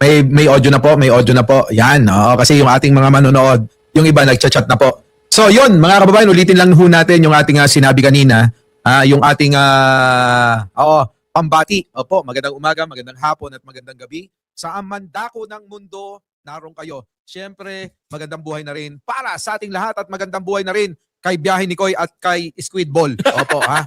May audio na po, may audio na po. Yan, oo, kasi yung ating mga manonood, yung iba nagchat-chat na po. So, yun, mga kababayan, ulitin lang ho natin yung ating sinabi kanina, yung ating pambati. Opo, magandang umaga, magandang hapon at magandang gabi. Sa mandako ng mundo, naroon kayo. Siyempre, magandang buhay na rin para sa ating lahat at magandang buhay na rin kay Biyahe ni Koy at kay Squid Ball. Opo, ha?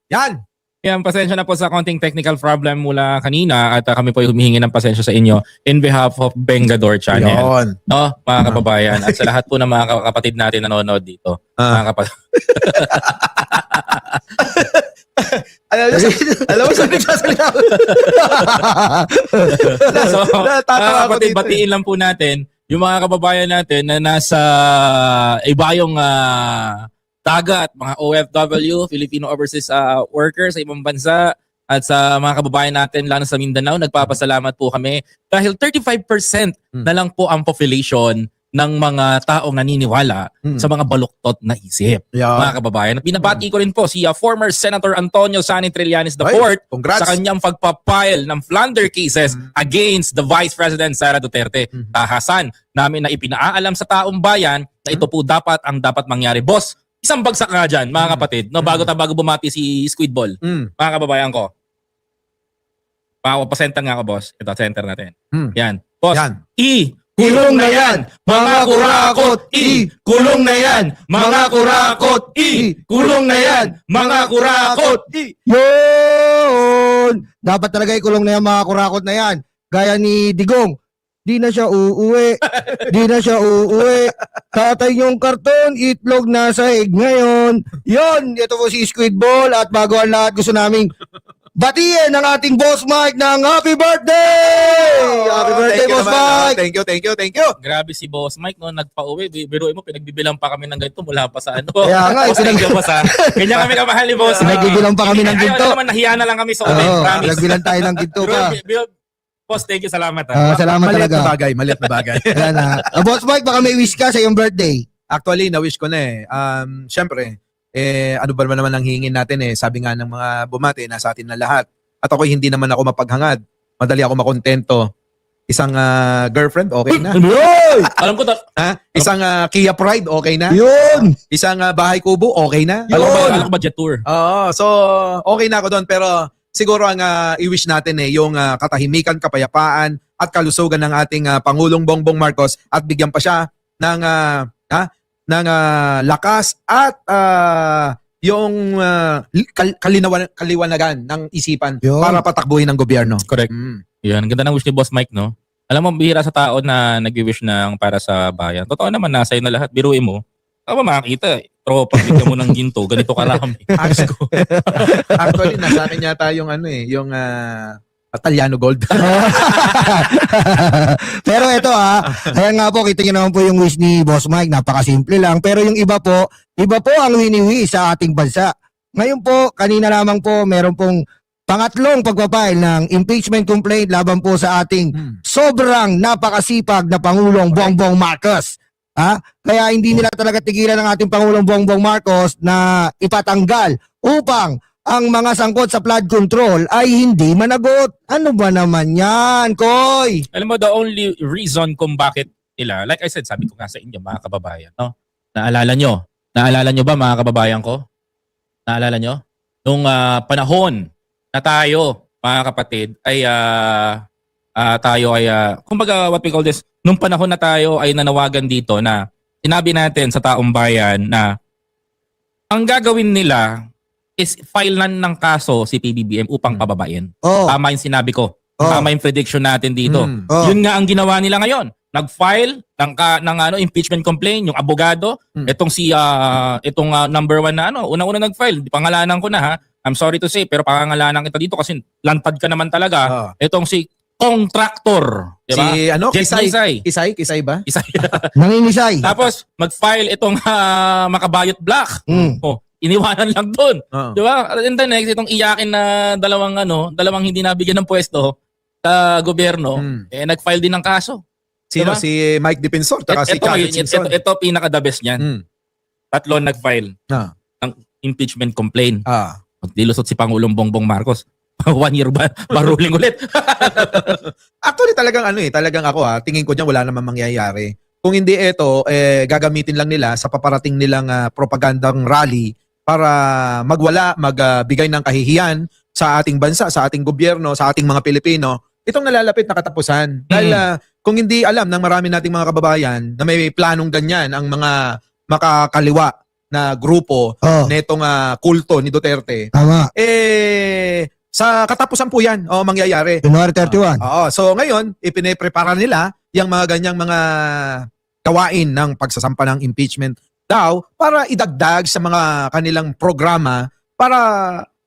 Yan. Yan, pasensya na po sa konting technical problem mula kanina at kami po humihingi ng pasensya sa inyo in behalf of Bengador Channel. Yun. No, mga kababayan at sa lahat po ng mga kapatid natin nanonood dito. Mga kapatid. Alam mo, sabi nagsasalita ako. So, Natatawa mga ako kapatid, dito. batiin lang po natin yung mga kababayan natin na nasa ibayong dagat, mga OFW, Filipino Overseas Workers sa ibang bansa at sa mga kababayan natin lalo sa Mindanao, nagpapasalamat po kami dahil 35% na lang po ang population ng mga taong naniniwala sa mga baluktot na isip. Yeah. Mga kababayan. At binabati ko rin po si former Senator Antonio Sani Trillanes Ay, IV congrats. sa kanyang pagpapile ng plunder cases against the Vice President Sara Duterte. Tahasan namin na ipinaalam sa taong bayan na ito po dapat mangyari. Boss, isang bagsak nga dyan, mga kapatid. No, bago bumati si Squid Ball. Mga kababayan ko. Pasenter nga ako, boss. Ito, center natin. Yan. Boss, Yan. kulong na yan, mga kurakot! Kulong na yan, mga kurakot! Kulong na yan, mga kurakot! Yun! Dapat talaga ikulong na yan mga kurakot na yan. Gaya ni Digong. Di na siya uuwi. Di na siya uuwi. Tatay yung karton, itlog na sahig ngayon. Yun! Ito po si Squid Ball at bago ang lahat gusto naming batiin ang ating Boss Mike ng happy birthday! Happy birthday, Thank you Boss naman. Mike! Thank you. Grabe si Boss Mike, no, nagpa-uwi. Biruin mo, pinagbibilang pa kami ng ganito mula pa sa ano. Kaya nga, Boss, thank you, boss, ha. Ganyan kami kamahal ni Boss. Nagbibilang pa kami ng ginto. Ayaw naman, nahiya na lang kami sa uwi. Oo, Promise. nagbilang tayo ng ginto pa. Boss, thank you, salamat, ha. Salamat Maliit talaga. na bagay, maliit na bagay. Ayan na. Boss Mike, baka may wish ka sa iyong birthday. Actually, na-wish ko na eh. Siyempre, ano ba naman ang hingin natin eh. Sabi nga ng mga bumati, nasa atin na lahat. At ako hindi naman ako mapaghangad. Madali ako makontento. Isang girlfriend, okay na. Yun! Alam ko, Isang Kia Pride, okay na. Yun! Isang bahay kubo, okay na. alam ko ba jet tour? Oo, so okay na ako doon. Pero siguro ang i-wish natin eh, yung katahimikan, kapayapaan, at kalusugan ng ating Pangulong Bongbong Marcos at bigyan pa siya ng lakas at yung kaliwanagan ng isipan Yun. para patakbuhin ng gobyerno. Correct. Yan, ganda ng wish ni Boss Mike, no? Alam mo, bihira sa tao na nag-wish ng para sa bayan. Totoo naman, nasa iyo na lahat. Biruin mo. Ako ba makakita? Tropa, bigyan mo ng ginto. Ganito karami. Actually, nasa akin yata yung yung Italiano Gold. Pero ito ayan nga po, kita nyo naman po yung wish ni Boss Mike, napakasimple lang. Pero yung iba po ang wini-wish sa ating bansa. Ngayon po, kanina lamang po, meron pong pangatlong pagpapile ng impeachment complaint laban po sa ating sobrang napakasipag na Pangulong Bongbong Marcos. Kaya hindi nila talaga tigilan ng ating Pangulong Bongbong Marcos na ipatanggal upang ang mga sangkot sa flood control ay hindi managot. Ano ba naman yan, Koy? Alam mo, the only reason kung bakit nila, like I said, sabi ko nga sa inyo, mga kababayan, no? Naalala nyo ba, mga kababayan ko? Naalala nyo? Nung panahon na tayo, mga kapatid, ay kumbaga what we call this, nung panahon na tayo ay nanawagan dito na sinabi natin sa taong bayan na ang gagawin nila is file ng kaso si PBBM upang pababain. Oh. Tama yung sinabi ko. Tama yung prediction natin dito. Oh. Yun nga ang ginawa nila ngayon. Nag-file ng impeachment complaint yung abogado. Itong number one na unang-una nag-file. Pangalanan ko na ha. I'm sorry to say pero pangalanan kita dito kasi lantad ka naman talaga. Itong si contractor, di ba? Si Jet Kisay ba? Isay. Nangingisay. Tapos mag-file itong Makabayot Black. Oh, iniwanan lang doon. Oo. Di ba? And then next, itong iyakin na dalawang hindi nabigyan ng pwesto sa gobyerno, nag-file din ng kaso. Sino? Diba? Si Mike Defensor at si Khaled Simpson. Ito pinaka-the best niyan. Tatlo nag-file ng impeachment complaint. Dilusot si Pangulong Bongbong Marcos. 1 year ba ruling ulit. Actually talagang ako tingin ko diyan wala namang mangyayari. Kung hindi ito gagamitin lang nila sa paparating nilang propagandang rally para magbigay ng kahihiyan sa ating bansa, sa ating gobyerno, sa ating mga Pilipino. Itong nalalapit na katapusan. Dahil kung hindi alam ng marami nating mga kababayan na may planong ganyan ang mga makakaliwa na grupo netong kulto ni Duterte, Tama. sa katapusan po yan mangyayari. January 31. So ngayon, ipine-prepara nila yung mga ganyang mga gawain ng pagsasampa ng impeachment daw para idagdag sa mga kanilang programa para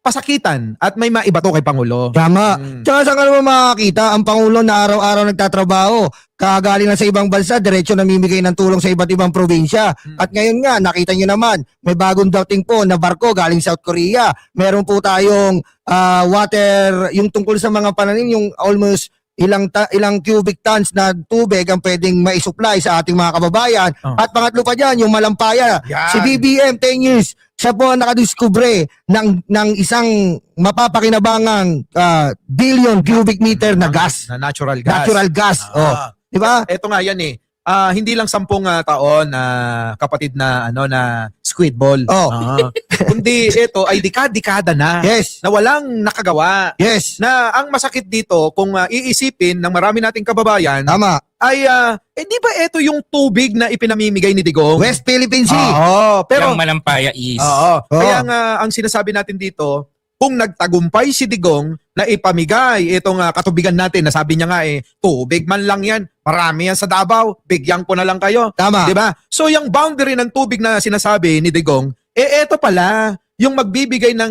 pasakitan at may maibato kay Pangulo. Tama. Tsaka saan ka naman makakita ang Pangulo na araw-araw nagtatrabaho, kagaling na sa ibang bansa, diretso namimigay ng tulong sa iba't ibang probinsya. At ngayon nga, nakita nyo naman, may bagong dating po na barko galing South Korea. Meron po tayong water, yung tungkol sa mga pananim, yung almost ilang cubic tons na tubig ang pwedeng maisupply sa ating mga kababayan. At pangatlo pa dyan, yung Malampaya. Yan. Si BBM, 10 years, siya po ang nakadiskubre ng isang mapapakinabangang billion cubic meter na gas. Na natural gas. Natural gas. Di ba? Ito nga yan hindi lang 10 taon kapatid na na squid ball. Kundi ito ay dekada na Yes. na walang nakagawa. Yes. Na ang masakit dito kung iisipin ng marami nating kababayan Tama. ay di ba ito yung tubig na ipinamimigay ni Digong? West Philippine Sea. Pero Yung Malampaya is kaya nga ang sinasabi natin dito, kung nagtagumpay si Digong na ipamigay itong katubigan natin, na sabi niya nga tubig man lang yan, marami yan sa Davao, bigyan ko na lang kayo. Tama. Di ba? So yung boundary ng tubig na sinasabi ni Digong, ito pala yung magbibigay ng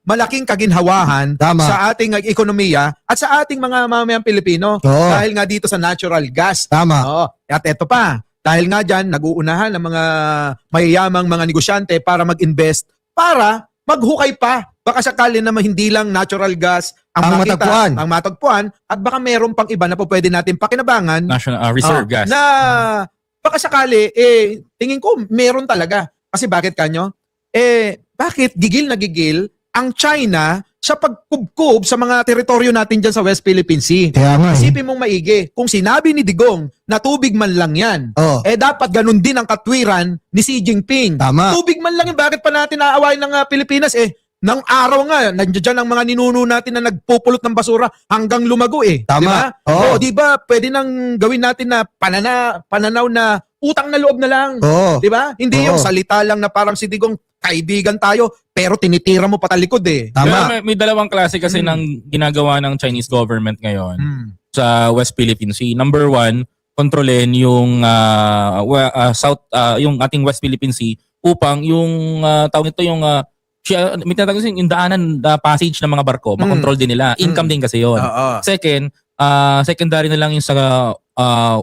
malaking kaginhawahan Tama. sa ating ekonomiya at sa ating mga mamamayang Pilipino Oo. dahil nga dito sa natural gas. Tama. At ito pa, dahil nga dyan, nag-uunahan ng mga mayayamang mga negosyante para mag-invest, para maghukay pa. Baka sakali naman hindi lang natural gas ang makita, ang matagpuan, at baka meron pang iba na po pwede natin pakinabangan National Reserve Gas. na baka sakali, tingin ko meron talaga. Kasi bakit kanyo? Bakit gigil na gigil ang China sa pagkubkob sa mga teritoryo natin dyan sa West Philippine Sea? Kaya nga. Isipin mong maigi, kung sinabi ni Digong na tubig man lang yan, dapat ganun din ang katwiran ni Xi Jinping. Tama. Tubig man lang yan, bakit pa natin naawain ng Pilipinas Nang araw nga, nandiyan ang mga ninuno natin na nagpupulot ng basura hanggang lumago Tama. Diba? Di ba? Pwede nang gawin natin na pananaw na utang na loob na lang. Di ba? Hindi yung salita lang na parang si Digong, kaibigan tayo, pero tinitira mo patalikod Tama. May dalawang klase kasi ng ginagawa ng Chinese government ngayon sa West Philippine Sea. Number 1, kontrolin yung yung ating West Philippine Sea upang yung tawag nito yung may tinatawag yung daanan, passage ng mga barko, makontrol din nila. Income din kasi yon. Second, secondary na lang yung sa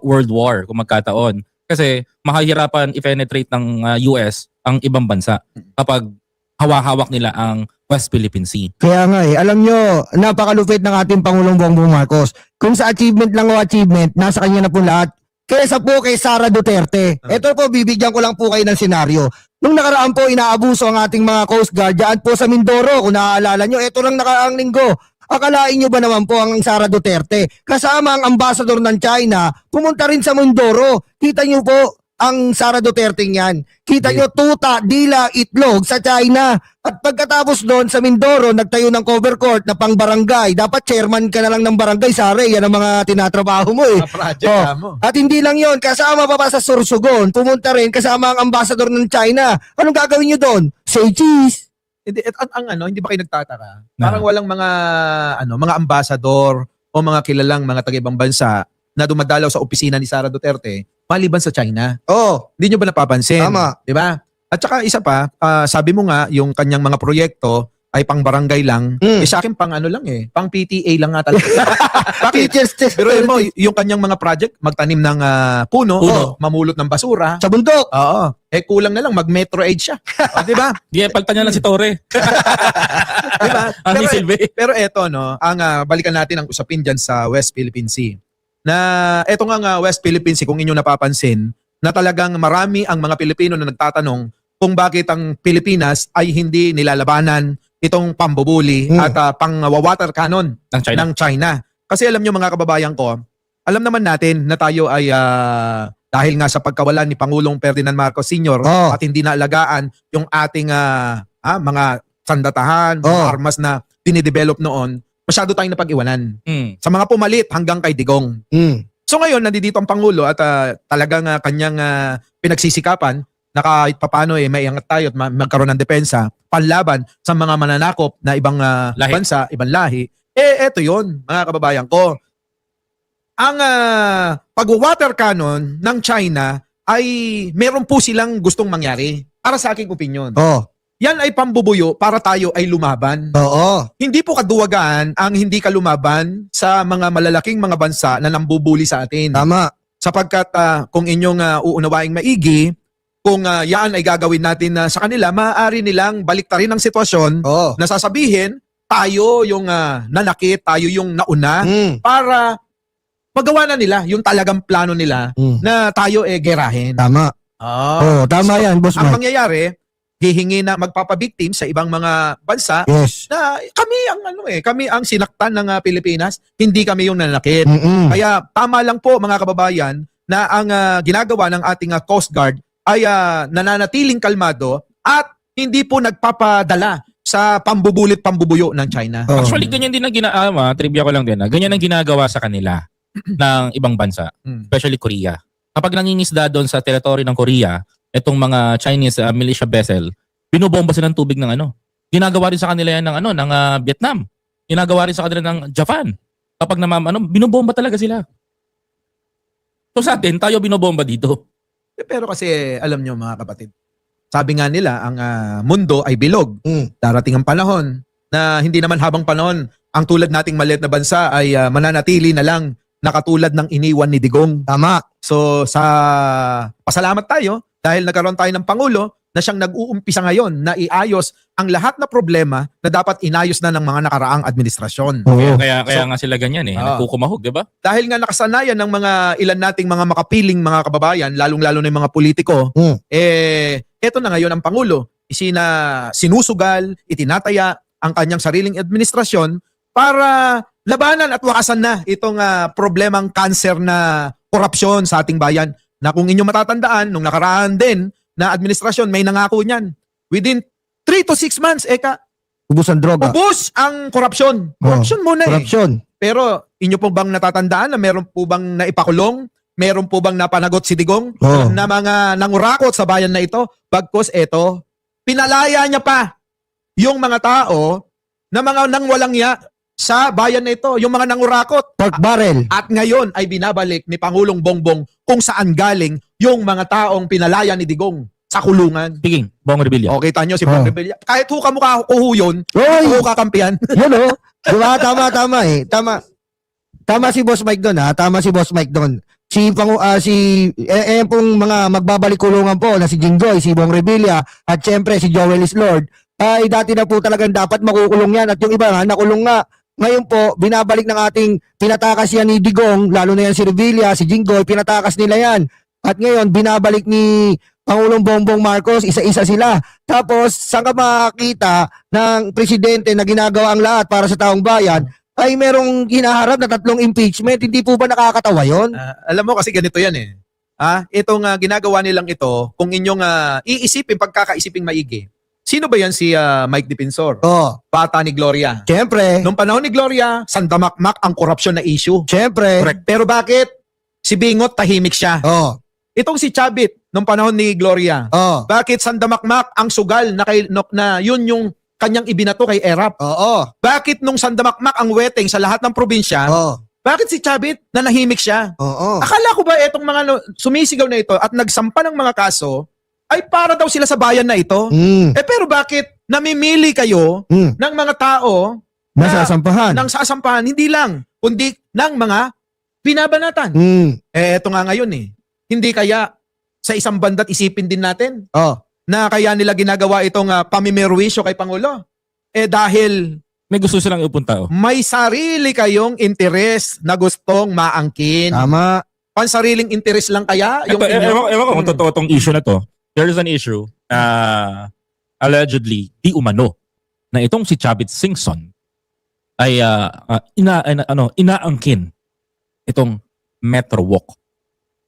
World War kung magkataon. Kasi mahihirapan i-penetrate ng US ang ibang bansa kapag hawak nila ang West Philippine Sea. Kaya nga alam nyo, napakalupit ng ating Pangulong Bongbong Marcos. Kung sa achievement lang o achievement, nasa kanya na po lahat. Kesa po kay Sara Duterte. Ito po, bibigyan ko lang po kayo ng senaryo. Nung nakaraan po, inaabuso ang ating mga Coast Guard dyan po sa Mindoro. Kung naaalala nyo, ito lang nakaraang linggo. Akalain nyo ba naman po ang Sara Duterte? Kasama ang ambassador ng China, pumunta rin sa Mindoro. Kita nyo po ang Sara Duterte niyan. Kita nyo, tuta, dila, itlog sa China. At pagkatapos doon sa Mindoro, nagtayo ng cover court na pang barangay. Dapat chairman ka na lang ng barangay, Sara. Yan ang mga tinatrabaho mo project mo. At hindi lang yon, kasama pa sa Sorsogon. Pumunta rin kasama ang ambassador ng China. Anong gagawin nyo doon? Say cheese. Hindi ba kayo nagtataka? Parang walang mga ambasador o mga kilalang mga taga-ibang bansa na dumadalaw sa opisina ni Sara Duterte maliban sa China. Hindi nyo ba napapansin? Tama. Di ba? At saka isa pa, sabi mo nga, yung kanyang mga proyekto ay pang barangay lang. Sa akin pang pang PTA lang nga talaga. Bakit? Pero mo, yung kanyang mga project, magtanim ng puno, mamulot ng basura. Sa bundok. Oo. Kulang na lang, mag-metro age siya. Di ba? Palta niya lang si Torre. Di ba? Ang Silve. Pero eto, balikan natin ang usapin dyan sa West Philippine Sea. Na eto nga West Philippine Sea, kung inyo napapansin, na talagang marami ang mga Pilipino na nagtatanong kung bakit ang Pilipinas ay hindi nilalabanan itong pambubuli at pang-water cannon Ng China. ng China. Kasi alam nyo mga kababayan ko, alam naman natin na tayo ay dahil nga sa pagkawalan ni Pangulong Ferdinand Marcos Sr. at hindi naalagaan yung ating mga sandatahan, mga armas na dinidevelop noon, masyado tayong napag-iwanan. Sa mga pumalit hanggang kay Digong. So ngayon, nandito ang Pangulo at talagang kanyang pinagsisikapan na kahit papano maiangat tayo at magkaroon ng depensa panlaban sa mga mananakop na ibang Lahi. bansa, ibang lahi. Eto yun, mga kababayan ko. Ang pag-water cannon ng China ay meron po silang gustong mangyari. Para sa aking opinion. Yan ay pambubuyo para tayo ay lumaban. Hindi po kaduwagaan ang hindi ka lumaban sa mga malalaking mga bansa na nambubuli sa atin. Tama. Sapagkat kung inyong uunawaing maigi, kung yan ay gagawin natin sa kanila, maaari nilang baliktarin ang sitwasyon na sasabihin, tayo yung nanakit, tayo yung nauna, para magawa na nila yung talagang plano nila na tayo gerahin. Tama. Tama yan, Boss Ang Mike. mangyayari, hihingi na magpapabiktim sa ibang mga bansa Yes. na kami ang sinaktan ng Pilipinas, hindi kami yung nanakit. Kaya tama lang po mga kababayan na ang ginagawa ng ating Coast Guard ay nananatiling kalmado at hindi po nagpapadala sa pambubulit-pambubuyo ng China. Actually, ganyan din ang ginagawa, trivia ko lang din, ganyan ang ginagawa sa kanila ng ibang bansa, especially Korea. Kapag nangingisda doon sa teritoryo ng Korea, itong mga Chinese militia vessel, binobomba sila ng tubig ng Ginagawa rin sa kanila yan ng Vietnam. Ginagawa rin sa kanila ng Japan. Kapag binobomba talaga sila. So sa atin, tayo binobomba dito. Pero kasi alam nyo mga kapatid, sabi nga nila ang mundo ay bilog. Darating ang panahon na hindi naman habang panahon ang tulad nating maliit na bansa ay mananatili na lang na katulad ng iniwan ni Digong. Tama. So sa pasalamat tayo dahil nagkaroon tayo ng Pangulo na siyang nag-uumpisa ngayon na iayos ang lahat na problema na dapat inayos na ng mga nakaraang administrasyon. Kaya nga sila ganyan nagkukumahog, di ba? Dahil nga nakasanayan ng mga ilan nating mga makapiling mga kababayan, lalong-lalo na yung mga politiko, eto na ngayon ang Pangulo. Sinusugal, itinataya ang kanyang sariling administrasyon para labanan at wakasan na itong problemang cancer na korupsyon sa ating bayan. Na kung inyo matatandaan, nung nakaraan din na administrasyon, may nangako niyan. Within 3 to 6 months, Ubus ang droga. ubos ang korupsyon. Korupsyon muna Korupsyon. Pero inyo po bang natatandaan na meron po bang naipakulong? Meron po bang napanagot si Digong na mga nangurakot sa bayan na ito? Bagkus eto, pinalaya niya pa yung mga tao na mga nang walang ya sa bayan na ito, yung mga nangurakot. Pork barrel. At ngayon ay binabalik ni Pangulong Bongbong kung saan galing yung mga taong pinalaya ni Digong sa kulungan. Speaking, Bong Revilla. Okay, tanyo si Bong Revilla. Kahit kamukha ko yun, Oy! kakampihan. Yun Diba? Tama Tama. Tama si Boss Mike doon Tama si Boss Mike doon. Pong mga magbabalik kulungan po na si Jinggoy, si Bong Revilla, at syempre si Joel Islord, ay dati na po talagang dapat makukulong yan. At yung iba nakulong nga. Ngayon po, binabalik ng ating pinatakas yan ni Digong, lalo na yan si Revilla, si Jinggoy, pinatakas nila yan. At ngayon, binabalik ni Pangulong Bongbong Marcos, isa-isa sila. Tapos, saan ka makakita ng presidente na ginagawa ang lahat para sa taong bayan, ay merong hinaharap na 3 impeachment? Hindi po ba nakakatawa yon? Alam mo kasi ganito yan itong ginagawa nilang ito, kung inyong pagkakaisiping maigi, sino ba yan si Mike Defensor? Bata ni Gloria. Siyempre. Nung panahon ni Gloria, sandamakmak ang korupsyon na issue. Siyempre. Correct. Pero bakit? Si Bingot tahimik siya. Itong si Chavit, nung panahon ni Gloria, bakit sandamakmak ang sugal na yun yung kanyang ibinato kay Erap? Bakit nung sandamakmak ang weteng sa lahat ng probinsya, bakit si Chavit nanahimik siya? Akala ko ba itong mga sumisigaw na ito at nagsampa ng mga kaso, ay para daw sila sa bayan na ito? Pero bakit namimili kayo ng mga tao Nasasampahan. ng sasampahan, hindi lang, kundi ng mga binabanatan? Ito nga ngayon Hindi kaya sa isang banda't isipin din natin na kaya nila ginagawa itong pamimerwisyo kay Pangulo? Dahil May gusto silang ipunta. may sarili kayong interes na gustong maangkin. Tama. Pansariling interes lang kaya yung Ewan ko kung totoo tong issue na to. There is an issue allegedly, di umano. na itong si Chavit Singson ay inaangkin itong Metro Walk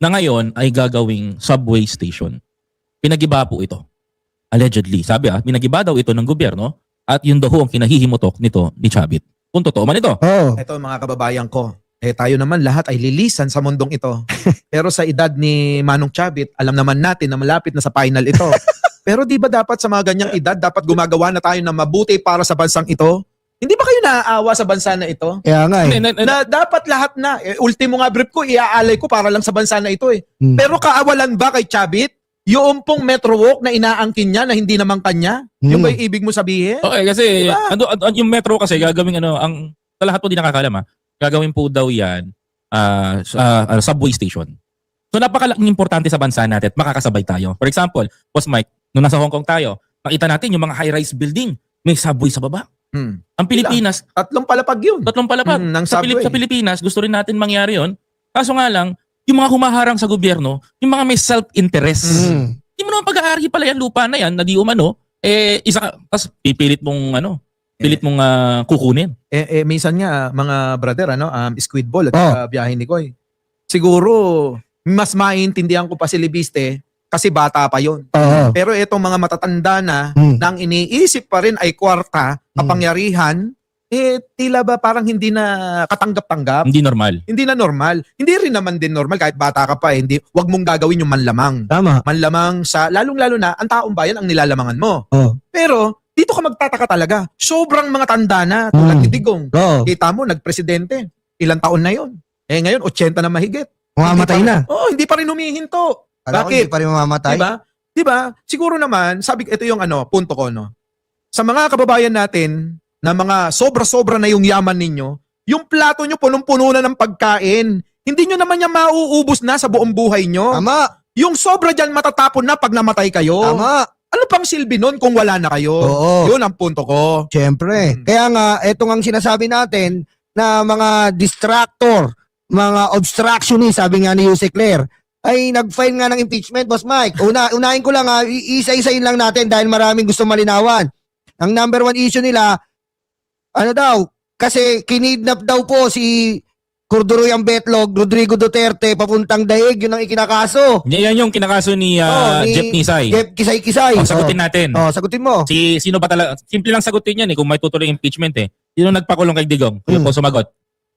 na ngayon ay gagawing subway station. Pinagiba po ito. Allegedly. Sabi pinagiba daw ito ng gobyerno at yun daw ang kinahihimutok nito ni Chavit. Kung totoo man ito. Oo. Ito mga kababayan ko, tayo naman lahat ay lilisan sa mundong ito. Pero sa edad ni Manong Chavit, alam naman natin na malapit na sa final ito. Pero di ba dapat sa mga ganyang edad, dapat gumagawa na tayo ng mabuti para sa bansang ito? Hindi ba kayo naaawa sa bansa na ito? Kaya nga eh. Na dapat lahat na. Ultimo nga brief ko, iaalay ko para lang sa bansa na ito eh. Hmm. Pero kaawalan ba kay Chavit? Yung pong Metro Walk na inaangkin niya na hindi naman kanya? Yung ba yung ibig mo sabihin? Okay, kasi Diba? yung Metro kasi gagawing ang sa lahat po di nakakalam gagawin po daw yan subway station. So napakalaking importante sa bansa natin at makakasabay tayo. For example, Boss Mike, nung nasa Hong Kong tayo, nakita natin yung mga high-rise building, may subway sa baba. Ang Pilipinas, Tatlong palapag yun. tatlong palapag. Ng Sa subway. sa Pilipinas, gusto rin natin mangyari yon. Kaso nga lang, yung mga humaharang sa gobyerno, yung mga may self-interest. Hindi mo naman pag-aari pala yan lupa na yan, na di umano, tas pipilit mong kukunin. Minsan nga, mga brother, squid ball at Oh. biyahe ni Koy. Siguro, mas maintindihan ko pa si Libiste kasi bata pa yon. Oo. Pero itong mga matatanda na, Hmm. nang iniisip pa rin ay kwarta, kapangyarihan, tila ba parang hindi na katanggap-tanggap? Hindi normal. Hindi na normal. Hindi rin naman din normal kahit bata ka pa. Wag mong gagawin yung manlamang. Tama. Manlamang sa, lalong-lalo na, ang taong bayan ang nilalamangan mo. Oo. Pero, dito ka magtataka talaga. Sobrang mga tanda na, tulad ni Digong. Oo. Kita mo, nagpresidente. Ilang taon na yon? Ngayon, 80 na mahigit. Mamamatay na. Hindi pa rin humihinto. Alam ko, Bakit? hindi pa rin mamamatay. Diba? Siguro naman, ito yung punto ko, no? Sa mga kababayan natin, na mga sobra-sobra na yung yaman ninyo, yung plato nyo punong-puno na ng pagkain. Hindi nyo naman yan mauubos na sa buong buhay nyo. Tama. Yung sobra dyan matatapon na pag namatay kayo. Tama. Ano pang silbi nun kung wala na kayo? Oo. Yun ang punto ko. Siyempre. Kaya nga, eto nga ang sinasabi natin na mga distractor, mga obstructionist, sabi nga ni Jose Claire, ay nag-file nga ng impeachment, Boss Mike. Unahin ko lang isa-isayin lang natin dahil maraming gusto malinawan. Ang number one issue nila, kasi kinidnap daw po si Cordoroyang Betlog, Rodrigo Duterte, papuntang Daig, yun ang ikinakaso. Yan yung kinakaso ni Jeff Nisay. Jeff Kisay-Kisay. Sagutin natin. Sagutin mo. Sino ba talaga? Simple lang sagutin yan kung may tutuloy impeachment Sino nagpakulong kay Digong? Kayo po sumagot.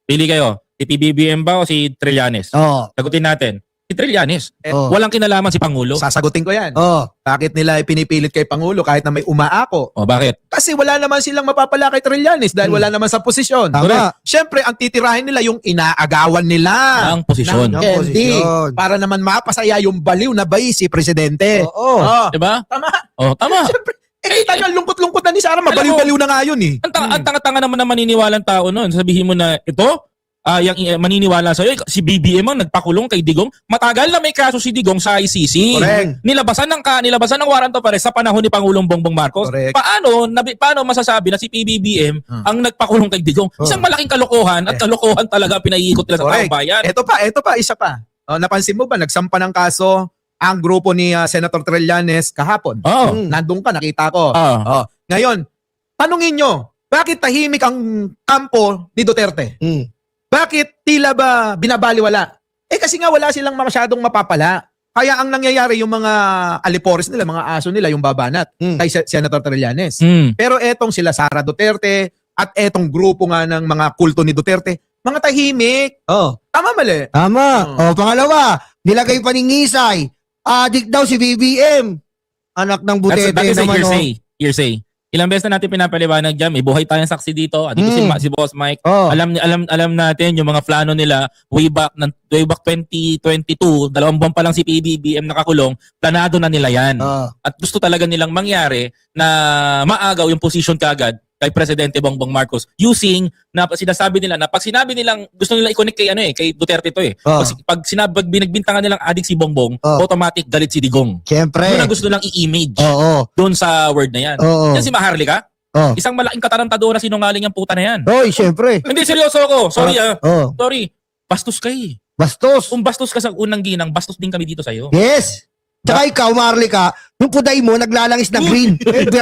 Pili kayo. Si PBBM ba o si Trillanes? Sagutin natin. Si Trillanes. Walang kinalaman si Pangulo. Sasagutin ko yan. Oh. Bakit nila pinipilit kay Pangulo kahit na may umaako? Bakit? Kasi wala naman silang mapapala kay Trillanes dahil wala naman sa posisyon. Tama. Siyempre, ang titirahin nila yung inaagawan nila. Ang posisyon. ng Ang LD. posisyon. Para naman mapasaya yung baliw na si Presidente. Oo. Diba? Tama. Tama. Siyempre, kita nyo, lungkot-lungkot na ni Sara. Mabaliw-baliw na nga yun eh. Ang tanga-tanga naman na maniniwalang tao noon. Sabihin mo na ito, yung maniniwala sa'yo, si BBM ang nagpakulong kay Digong. Matagal na may kaso si Digong sa ICC. Correct. Nilabasan ng warrant of arrest sa panahon ni Pangulong Bongbong Marcos. Correct. Paano masasabi na si PBBM ang nagpakulong kay Digong? Isang malaking kalokohan at kalokohan talaga pinaiikot nila sa taong Correct. bayan. Ito pa, isa pa. Napansin mo ba, nagsampa ng kaso ang grupo ni Senator Trillanes kahapon. Nandun ka, nakita ko. Ngayon, tanungin nyo, bakit tahimik ang kampo ni Duterte? Bakit tila ba binabaliwala? Kasi nga wala silang masyadong mapapala. Kaya ang nangyayari yung mga alipores nila, mga aso nila, yung babanat kay Senator Trillanes. Pero etong sila Sara Duterte at etong grupo nga ng mga kulto ni Duterte, mga tahimik. Tama mali? Tama. Pangalawa, nilagay pa ni Ngisay. Adik daw si BBM. Anak ng Butete That is a naman. hearsay. Ilang beses na natin pinapaliwanag dyan, may buhay tayong saksi dito. Dito si Boss Mike. Alam natin yung mga plano nila way back 2022, 2 buwan pa lang si PBBM nakakulong, planado na nila yan. At gusto talaga nilang mangyari na maagaw yung position kagad kay Presidente Bongbong Marcos using na sinasabi nila na pag sinabi nilang gusto nila i-connect kay Duterte to pag binagbintangan nilang adik si Bongbong, automatic galit si Digong. Siyempre. Yun ang gusto nilang i-image doon sa word na yan. Yan si Maharlika. Isang malaking katarantado na sinungaling ang puta na yan. Siyempre. Hindi, seryoso ako. Sorry Sorry. Bastos ka Bastos. Kung bastos ka sa unang ginang, bastos din kami dito sa'yo. Yes. Tsaka ikaw, Marlica, yung puday mo, naglalangis ng green.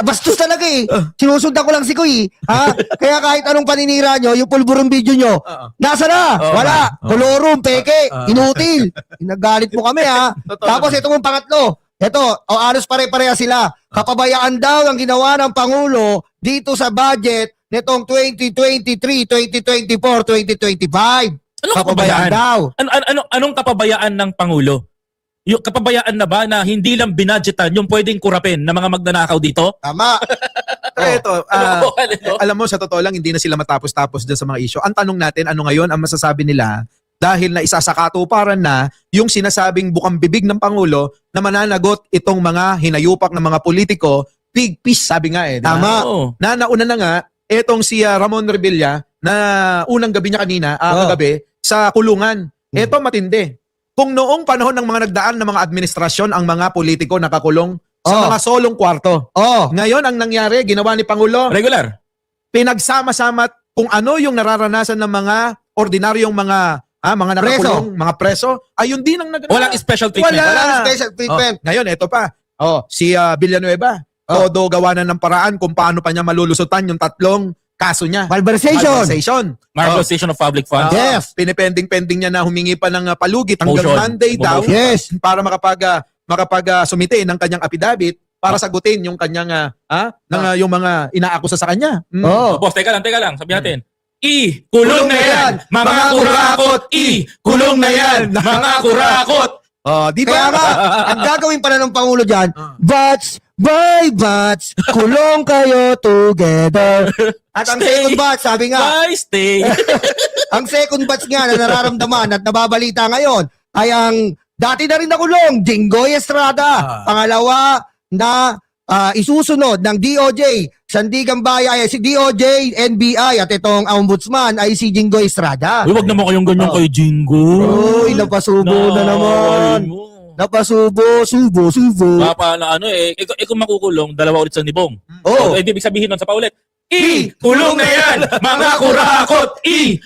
Bastos talaga eh. Sinusundan ko lang si Kuy. Ha? Kaya kahit anong paninira nyo, yung pulburong video nyo, nasa na? Wala. Kolorum, peke, inutil. Nagalit mo kami ha. Totoo Tapos naman. ito mong pangatlo. Ito, alos pare-pareha sila. Kapabayaan daw ang ginawa ng Pangulo dito sa budget nitong 2023, 2024, 2025. Anong Kapabayaan kapabayaan? daw. Anong kapabayaan ng Pangulo? Yung kapabayaan na ba na hindi lang binadgetan yung pwedeng kurapin ng mga magnanakaw dito? Tama. Ito, Ano? alam mo, sa totoo lang, hindi na sila matapos-tapos dyan sa mga issue. Ang tanong natin, ano ngayon ang masasabi nila dahil na isa sa katuparan na yung sinasabing bukang bibig ng Pangulo na mananagot itong mga hinayupak ng mga politiko, big piece, sabi nga eh. di ba? Tama. Oo. Na nauna na nga, etong si Ramon Revilla na unang gabi niya kanina, kagabi, sa kulungan. Ito matindi. Kung noong panahon ng mga nagdaan ng mga administrasyon ang mga politiko nakakulong sa mga solong kwarto. Oh. Ngayon ang nangyari, ginawa ni Pangulo, Regular. pinagsama-sama kung ano yung nararanasan ng mga ordinaryong mga nakakulong, mga preso, ayun din ang nag Walang special treatment. Walang special treatment. Ngayon, ito pa. Si Villanueva, todo gawa na ng paraan kung paano pa niya malulusutan yung tatlong kaso niya. Malversation. Malversation of public funds. Yes. Pinipending-pending niya na humingi pa ng palugit hanggang Motion. Monday daw Yes. para makapag sumite ng kanyang affidavit para sagutin yung kanyang yung mga inaakusa sa kanya. Oh. Boss, teka lang. Sabi natin. Kulong na yan! Mga kurakot! Kulong na yan! Mga kurakot! Di Kaya ba? nga, ang gagawin pala ng Pangulo dyan, bats, by bats, kulong kayo together. At ang Stay. second batch, sabi nga, Bye, stay! ang second batch nga na nararamdaman at nababalita ngayon ay ang dati na rin nakulong, Jinggoy Estrada. Pangalawa na isusunod ng DOJ, Sandigan Bayan, si DOJ, NBI at itong ombudsman ay si Jinggoy Estrada. Uy, wag naman kayong ganyan kay Jingo. Uy, napasubo na naman. Napasubo, subo. Papa na kung makukulong, dalawa ulit sa nibong. Oh. Ibig sabihin nun sa paulit. Kulong na yan! Mga kurakot!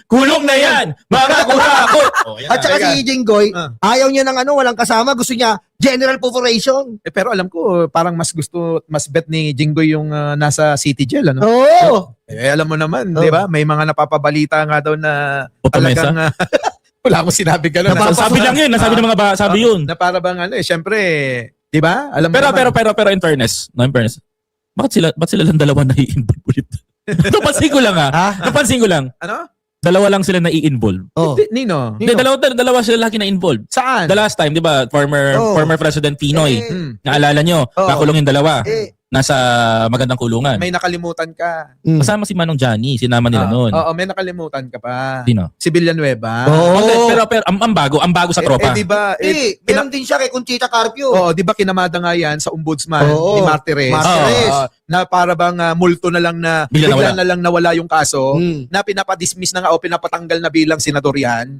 Kulong na yan! Mga kurakot! At saka si Jinggoy, ayaw niya ng walang kasama. Gusto niya general population. Pero alam ko, parang mas bet ni Jinggoy yung nasa city jail. Ano? Oo. Alam mo naman, di ba? May mga napapabalita nga daw na talagang... wala akong sinabi ka lang. Sabi lang yun. Nasabi ng mga sabi yun. Na para bang syempre, di ba? Alam mo Pero in fairness, bakit sila lang dalawa na-i-involve ulit? Napansin ko lang Napansin ko lang. Ano? Dalawa lang sila na-i-involve. Oh. Nino? Hindi, dalawa sila lagi na-involve. Saan? The last time, di ba, former President Pinoy, naalala nyo, nakulong yung dalawa. Nasa magandang kulungan. May nakalimutan ka. Kasama si Manong Johnny, sinama nila noon. Oo, may nakalimutan ka pa. Sino? Si Villanueva. Oo. Pero ang bago sa tropa. Di ba? Meron din siya kay Conchita Carpio. Oo, di ba kinamada nga yan sa ombudsman Oo. ni Martires? Martires. Na para bang multo na lang na Bigla na lang nawala yung kaso Mm. na pinapadismiss na nga o pinapatanggal na bilang senador yan.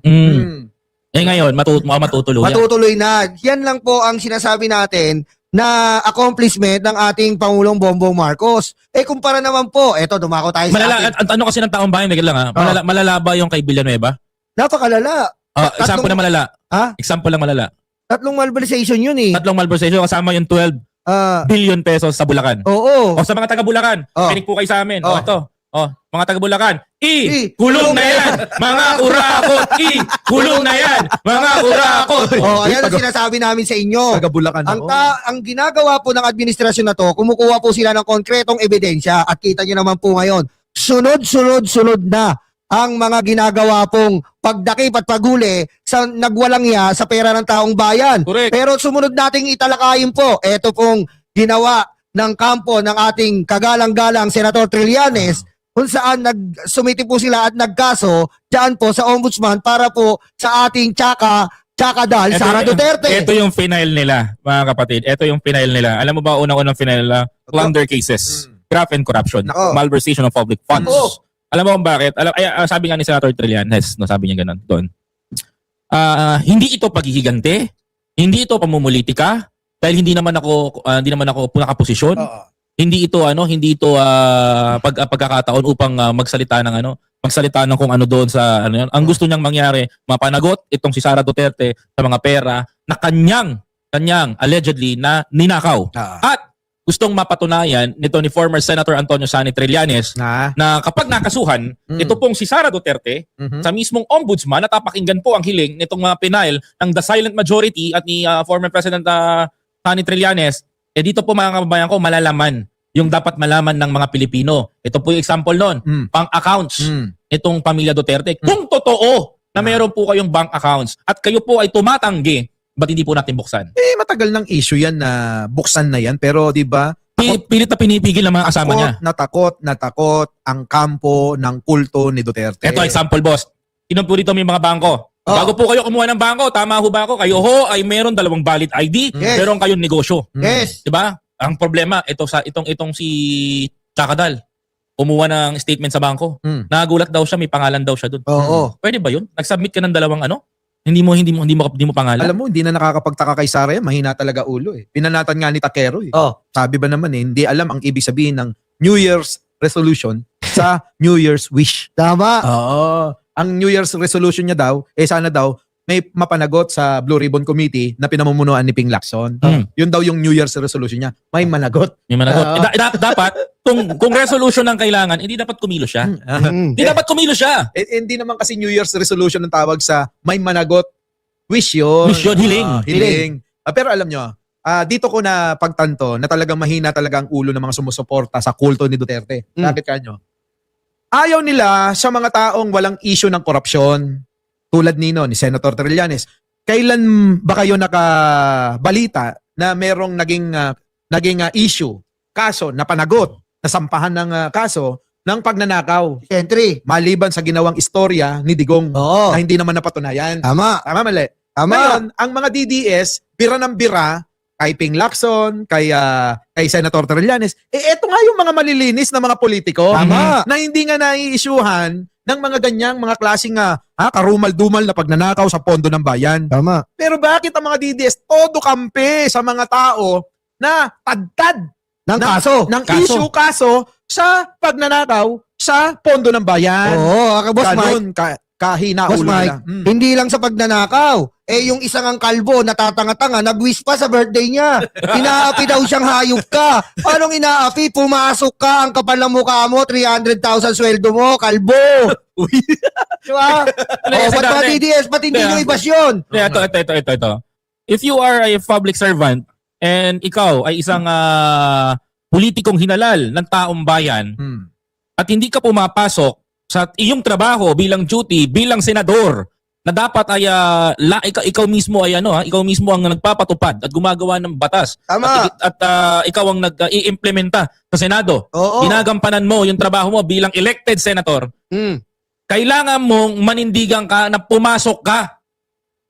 Ngayon, matutuloy. Matutuloy na. Yan lang po ang sinasabi natin na accomplishment ng ating Pangulong Bongbong Marcos. Kumpara naman po, eto, dumako tayo sa ating. Ang tanong kasi ng taong bayan, malala ba yung kay Villanueva? Napakalala. Example na malala. Ha? Example lang malala. Tatlong malversation yun eh. Tatlong malversation kasama yung 12 billion pesos sa Bulacan. Oo. O sa mga taga Bulacan, pinig po kayo sa amin. O ito. Mga taga Bulacan, kulong na yan! Mga kurakot! Kulong na yan! Mga kurakot! Ayan ang sinasabi namin sa inyo. Taga-Bulacan ako. Ang ginagawa po ng administrasyon na to, kumukuha po sila ng konkretong ebidensya at kita nyo naman po ngayon, sunod na ang mga ginagawa pong pagdakip at paghuli sa nagwalangya sa pera ng taong bayan. Correct. Pero sumunod nating italakayin po, ito pong ginawa ng kampo ng ating kagalang-galang Senator Trillanes kung saan nagsumiti po sila at nagkaso dyan po sa ombudsman para po sa ating Tsaka-dal, Sara Duterte. Ito yung final nila, mga kapatid. Ito yung final nila. Alam mo ba, unang-unang final nila? Plunder cases. Graft and corruption. Nako. Malversation of public funds. Nako. Alam mo kung bakit? Sabi nga ni Senator Trillanes, sabi niya ganun doon. Hindi ito paghihigante, hindi ito pamumulitika, dahil hindi naman ako nakaposisyon. Hindi ito pagkakataon upang magsalita ng kung ano doon sa ano yun. Ang gusto niyang mangyari, mapanagot itong si Sara Duterte sa mga pera na kanyang kanyang allegedly na ninakaw. At gustong mapatunayan nito ni former Senator Antonio Sani Trillanes na kapag nakasuhan, ito pong si Sara Duterte sa mismong ombudsman at napakinggan po ang hiling nitong mga pinail ng the silent majority at ni former President Sani Trillanes, dito po mga kababayan ko malalaman yung dapat malaman ng mga Pilipino. Ito po yung example nun, bank accounts itong pamilya Duterte. Kung totoo na meron po kayong bank accounts at kayo po ay tumatanggi, ba't hindi po natin buksan? Matagal ng issue yan na buksan na yan. Pero di ba, Pilit na pinipigil ng mga kasama niya. Natakot ang kampo ng kulto ni Duterte. Ito example, boss. Inom po dito may mga bangko. Bago po kayo kumuha ng bangko, tama ho ba ako? Kayo ho ay meron 2 valid ID, meron kayong negosyo. Yes. Diba? Ang problema, itong si Chakadal, kumuha ng statement sa bangko. Nagulat daw siya, may pangalan daw siya doon. Oo. Pwede ba yun? Nag-submit ka ng 2 ano? Hindi mo pangalan. Alam mo, hindi na nakakapagtaka kay Sara yan. Mahina talaga ulo eh. Pinanatan nga ni Takero eh. Sabi ba naman eh, hindi alam ang ibig sabihin ng New Year's resolution sa New Year's wish. Tama. Oo. Ang New Year's resolution niya daw, sana daw, may mapanagot sa Blue Ribbon Committee na pinamumunuan ni Ping Lacson. Yun daw yung New Year's resolution niya. May managot. May managot. Dapat, kung resolution ang kailangan, hindi dapat kumilos siya. Hindi dapat kumilos siya. Hindi naman kasi New Year's resolution ang tawag sa may managot. Wish yun. Wish yun, hiling. Hiling. Pero alam nyo, dito ko na pagtanto na talagang mahina talaga ang ulo ng mga sumusuporta sa kulto ni Duterte. Bakit kanyo? Ayaw nila sa mga taong walang issue ng korupsyon. Tulad ni Senator Trillanes. Kailan ba kayo nakabalita na merong naging issue, kaso, napanagot, nasampahan ng kaso ng pagnanakaw? Entry. Maliban sa ginawang istorya ni Digong na hindi naman napatunayan. Tama. Tama, mali. Tama. Ngayon, ang mga DDS, bira ng bira, kay Ping Lacson, kay Senator Trillanes, eto nga yung mga malilinis na mga politiko Tama. na hindi nga nai-issuehan ng mga ganyang mga klaseng karumal-dumal na pagnanakaw sa pondo ng bayan. Tama. Pero bakit ang mga DDS todo kampe sa mga tao na tadtad Ng kaso. ng issue kaso sa pagnanakaw sa pondo ng bayan? Oo, Boss Mike. Ganun, kahina Boss ulo Mike, nila. hindi lang sa pagnanakaw. Yung isang ang kalbo, natatanga-tanga, nag-wish pa sa birthday niya. Inaapi daw siyang hayop ka. Anong inaapi? Pumasok ka, ang kapal ng mukha mo, 300,000 sweldo mo, kalbo. Diba? Ba't mga DDS, ba't hindi nyo ibas yun? Ito. If you are a public servant and ikaw ay isang politikong hinalal ng taong bayan at hindi ka pumapasok sa iyong trabaho bilang duty, bilang senador, na dapat ay ikaw mismo ay ikaw mismo ang nagpapatupad at gumagawa ng batas. Tama. At ikaw ang nag-iimplementa sa Senado. Oo. Ginagampanan mo yung trabaho mo bilang elected senator. Kailangan mong manindigan ka na pumasok ka.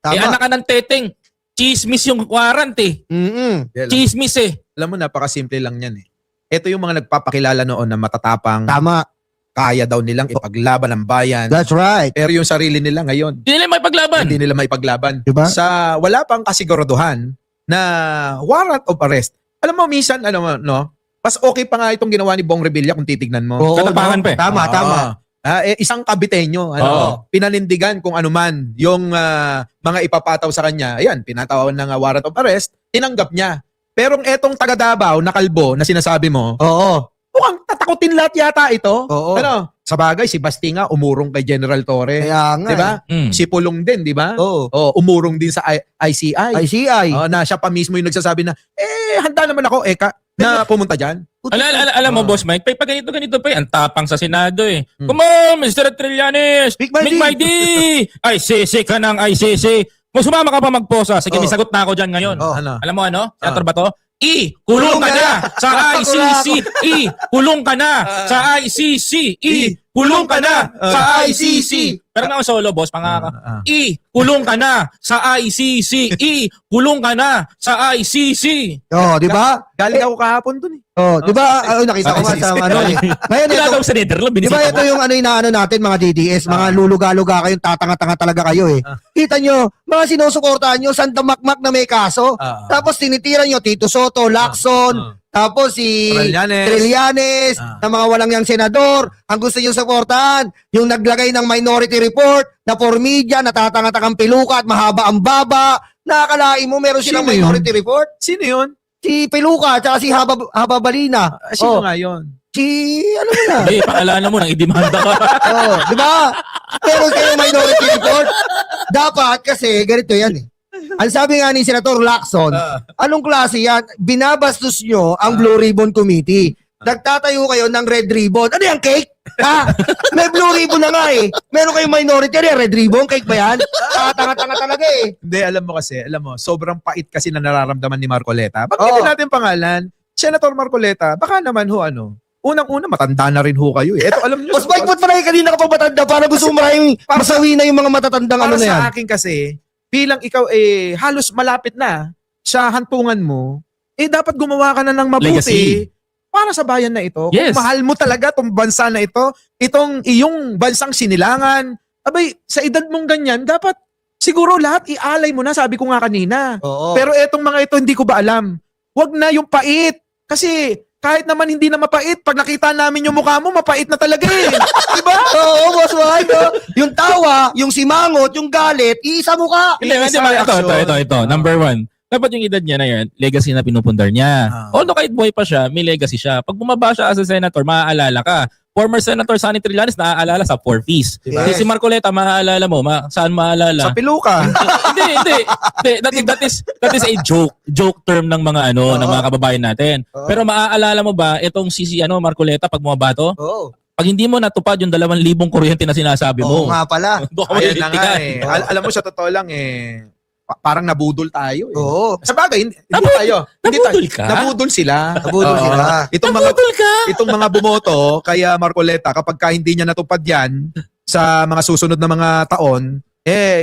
Tama. Anak ka ng teteng. Chismis yung warrant eh. Chismis eh. Alam mo, napakasimple lang yan eh. Ito yung mga nagpapakilala noon na matatapang, Tama. kaya daw nilang ipaglaban ng bayan. That's right. Pero yung sarili nila ngayon, Hindi nila may paglaban. hindi nila maipaglaban. Diba? Sa wala pang kasiguraduhan na warrant of arrest. Alam mo, minsan, mas okay pa nga itong ginawa ni Bong Revilla kung titignan mo. Oo, Katapangan pa eh. Tama, tama. Isang kabitenyo, Oo. pinanindigan kung anuman yung mga ipapataw sa kanya. Ayan, pinatawan ng warrant of arrest, tinanggap niya. Pero etong taga Davao na kalbo na sinasabi mo, Oo. mukhang tatakutin lahat yata ito. Oo. Sa bagay, si Basti nga umurong kay General Torre. Kaya nga. Di ba? Mm. Si Pulong din, di ba? Oo. Umurong din sa ICI. ICI. Na siya pa mismo yung nagsasabi na, handa naman ako, na pumunta dyan. Alam mo, Boss Mike, pag ganito pa ang tapang sa Senado eh. Come on, Mr. Trillanes! Big my D! ICC ka ng ICC! Kung sumama ka pa magposa, sige, may sagot na ako dyan ngayon. Ano? Alam mo ano? Senator Bato? Kulong ka na sa ICC! Kulong ka na sa ICC! Kulong ka na sa ICC! Pero nga solo, boss, pangaka. Kulong ka na sa ICC! Kulong ka na sa ICC! Di ba? Galing ako kahapon dun eh. Di ba? Nakita ko nga sa Ngayon, Kailan daw sa Netherlands, di ba ito yung inaano natin mga DDS, mga luluga-luga kayong tatanga-tanga talaga kayo eh. Kita nyo, mga sinusuportahan nyo, Santa Makmak na may kaso. Tapos tinitira nyo, Tito Soto, Lacson, tapos si Trillanes, na mga walang yang senador. Ang gusto nyo suportahan, yung naglagay ng minority report na for media, natatanga-tangang piluka at mahaba ang baba. Nakakalain mo, meron silang Sino yun? minority report. Sino yun? Si Peluca, tsaka si Hababalina. Sino nga yun? Si, ano mo na? Hindi, paalala mo nang idemanda ka. Di ba? Meron kayong minority report. Dapat kasi, ganito yan eh. Ang sabi nga ni Senator Lacson, anong klase yan? Binabastos nyo ang Blue Ribbon Committee. Nagtatayo kayo ng red ribbon. Ano yan, cake? Ha? May blue ribbon na nga eh. Meron kayong minority. Ano yan, red ribbon? Cake ba yan? Tanga-tanga talaga eh. Hindi, alam mo, sobrang pait kasi na nararamdaman ni Marcoleta. Banggitin natin pangalan, Senator Marcoleta, baka naman unang-una, matanda na rin kayo eh. Ito, alam nyo, Mas ba't pa rin kanina ka pa matanda para gusto mo maraming masawi na yung mga matatandang para ano na yan. sa akin kasi, bilang ikaw halos malapit na sa hantungan mo, dapat gumawa ka na ng mabuti Legacy. para sa bayan na ito. Yes. Kung mahal mo talaga itong bansa na ito, itong iyong bansang sinilangan, abay, sa edad mong ganyan, dapat siguro lahat ialay mo na, sabi ko nga kanina. Oo. Pero etong mga ito, hindi ko ba alam. Wag na yung pait. Kasi kahit naman hindi na mapait, pag nakita namin yung mukha mo, mapait na talaga eh. Diba? Oo, boss Mike. No? Yung tawa, yung simangot, yung galit, iisa mo ka. Hindi, Isa ba? action. Ito. Number 1. Dapat yung edad niya na yan, legacy na pinupundar niya. Although kahit buhay pa siya, may legacy siya. Pag bumaba siya as a senator, maaalala ka. Former Senator Sonny Trillanes, naaalala sa 4 fees. Diba? Si Marcoleta, maaalala mo, saan maaalala? Sa Peluca. hindi. That is a joke term ng mga ng mga kababayan natin. Pero maaalala mo ba itong si Marcoleta pag bumaba to? Oo. Pag hindi mo natupad yung 2,000 kuryente na sinasabi Oo mo. nga pala. Doon ka Ayun na nga malilitigan. eh. Alam mo, sa totoo lang parang nabudol tayo eh. Oo. Sa bagay, hindi Nabudol- tayo. Hindi tayo. Nabudol ka? Nabudol sila. Nabudol Oo. sila. Nabudol ka? Itong mga bumoto, kaya Marcoleta, kapag hindi niya natupad yan sa mga susunod na mga taon,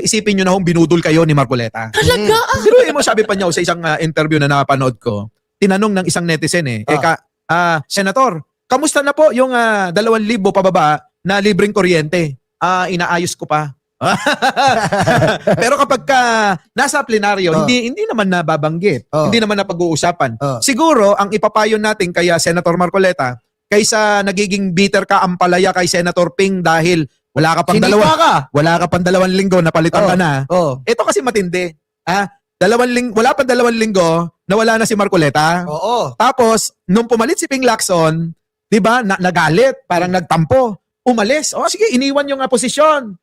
isipin nyo na binudol kayo ni Marcoleta. Talaga? Pero mo, sabi pa niya sa isang interview na napanood ko, tinanong ng isang netizen Senator, kamusta na po yung 2,000 pababa na libreng kuryente? Inaayos ko pa. Pero kapag nasa plenaryo, hindi naman nababanggit. Hindi naman napag-uusapan. Siguro, ang ipapayo natin kaya Senator Marcoleta, kaysa nagiging bitter ka ampalaya kay Senator Ping dahil wala ka pang wala ka pang 2 linggo na palitan ka na. Ito kasi matindi. Wala pang 2 linggo na wala na si Marcoleta. Oo. Tapos, nung pumalit si Ping Lacson, di ba, nagalit, parang nagtampo, umalis. Sige, iniwan yung posisyon.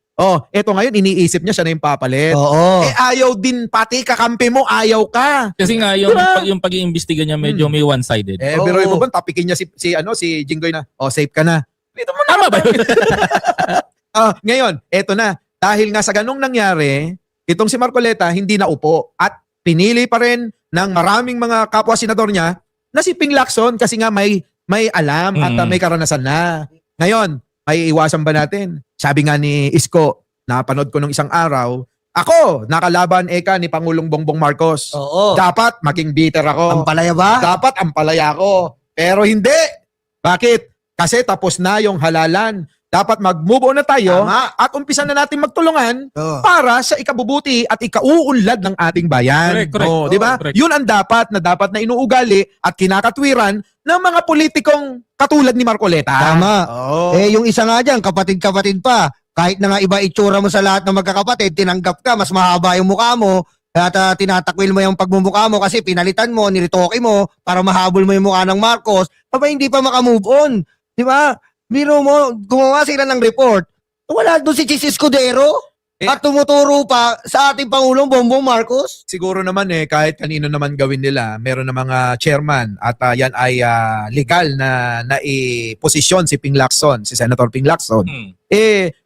Eto ngayon, iniisip niya siya na yung papalit. Oo. Ayaw din pati kakampi mo, ayaw ka. Kasi nga yung pag-iimbestiga niya medyo may one-sided. Pero mo ba, tapikin niya si Jinggoy na, safe ka na. Dito mo na. Tama ba yun? Ngayon, eto na. Dahil nga sa ganong nangyari, itong si Marcoleta hindi na upo at pinili pa rin ng maraming mga kapwa senador niya na si Ping Lacson kasi nga may alam at may karanasan na. Ngayon, may iwasan ba natin? Sabi nga ni Isko, napanood ko nung isang araw, ako, nakalaban ni Pangulong Bongbong Marcos. Oo. Dapat maging bitter ako. Ampalaya ba? Dapat ampalaya ako. Pero hindi. Bakit? Kasi tapos na yung halalan. Dapat mag-move on na tayo at umpisa na natin magtulungan para sa ikabubuti at ikauunlad ng ating bayan. Correct. Di ba? Correct. Yun ang dapat na inuugali at kinakatwiran ng mga politikong katulad ni Marcoleta. Tama. Yung Yung isa nga dyan, kapatid-kapatid pa. Kahit na nga iba itsura mo sa lahat ng magkakapatid, tinanggap ka, mas mahaba yung mukha mo, at tinatakwil mo yung pagmumukha mo kasi pinalitan mo, niritoke mo, para mahabol mo yung mukha ng Marcos, hindi pa makamove on. Di ba? Biro mo, gumawa sila ng report. Wala doon si Chis Escudero at tumuturo pa sa ating Pangulong Bongbong Marcos. siguro naman kahit kanino naman gawin nila, meron na mga chairman at yan ay legal na naiposisyon si Ping Lacson, si Senator Ping Lacson.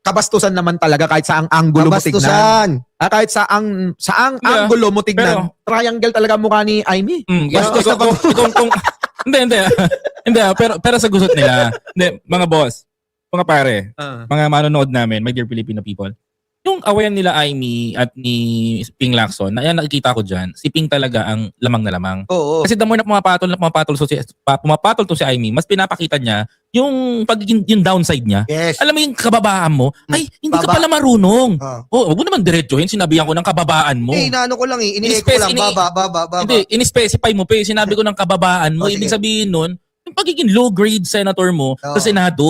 Kabastusan naman talaga kahit saang anggulo mo tignan. Kabastusan. Kahit saang Yeah. anggulo mo tignan, triangle talaga mukha ni Amy. Bastos na Hindi, pero sa gusot nila. Hindi, mga boss, mga pare, mga manonood namin, my dear Filipino people, yung awayan nila Amy at ni Ping Lacson, na yan nakikita ko dyan, si Ping talaga ang lamang na lamang. Oo. Kasi the more na pumapatol to si Amy, mas pinapakita niya yung yung downside niya. Yes. Alam mo yung kababaan mo, ay, hindi ka Baba. pala marunong. Ah. Wag mo naman diretsuhin, sinabihan ko ng kababaan mo. Inaano ko lang iniek ko lang, baba. Hindi, in-specify mo pa sinabi ko ng kababaan mo. Sige. Ibig sabihin nun, yung pagiging low-grade senator mo sa Senado.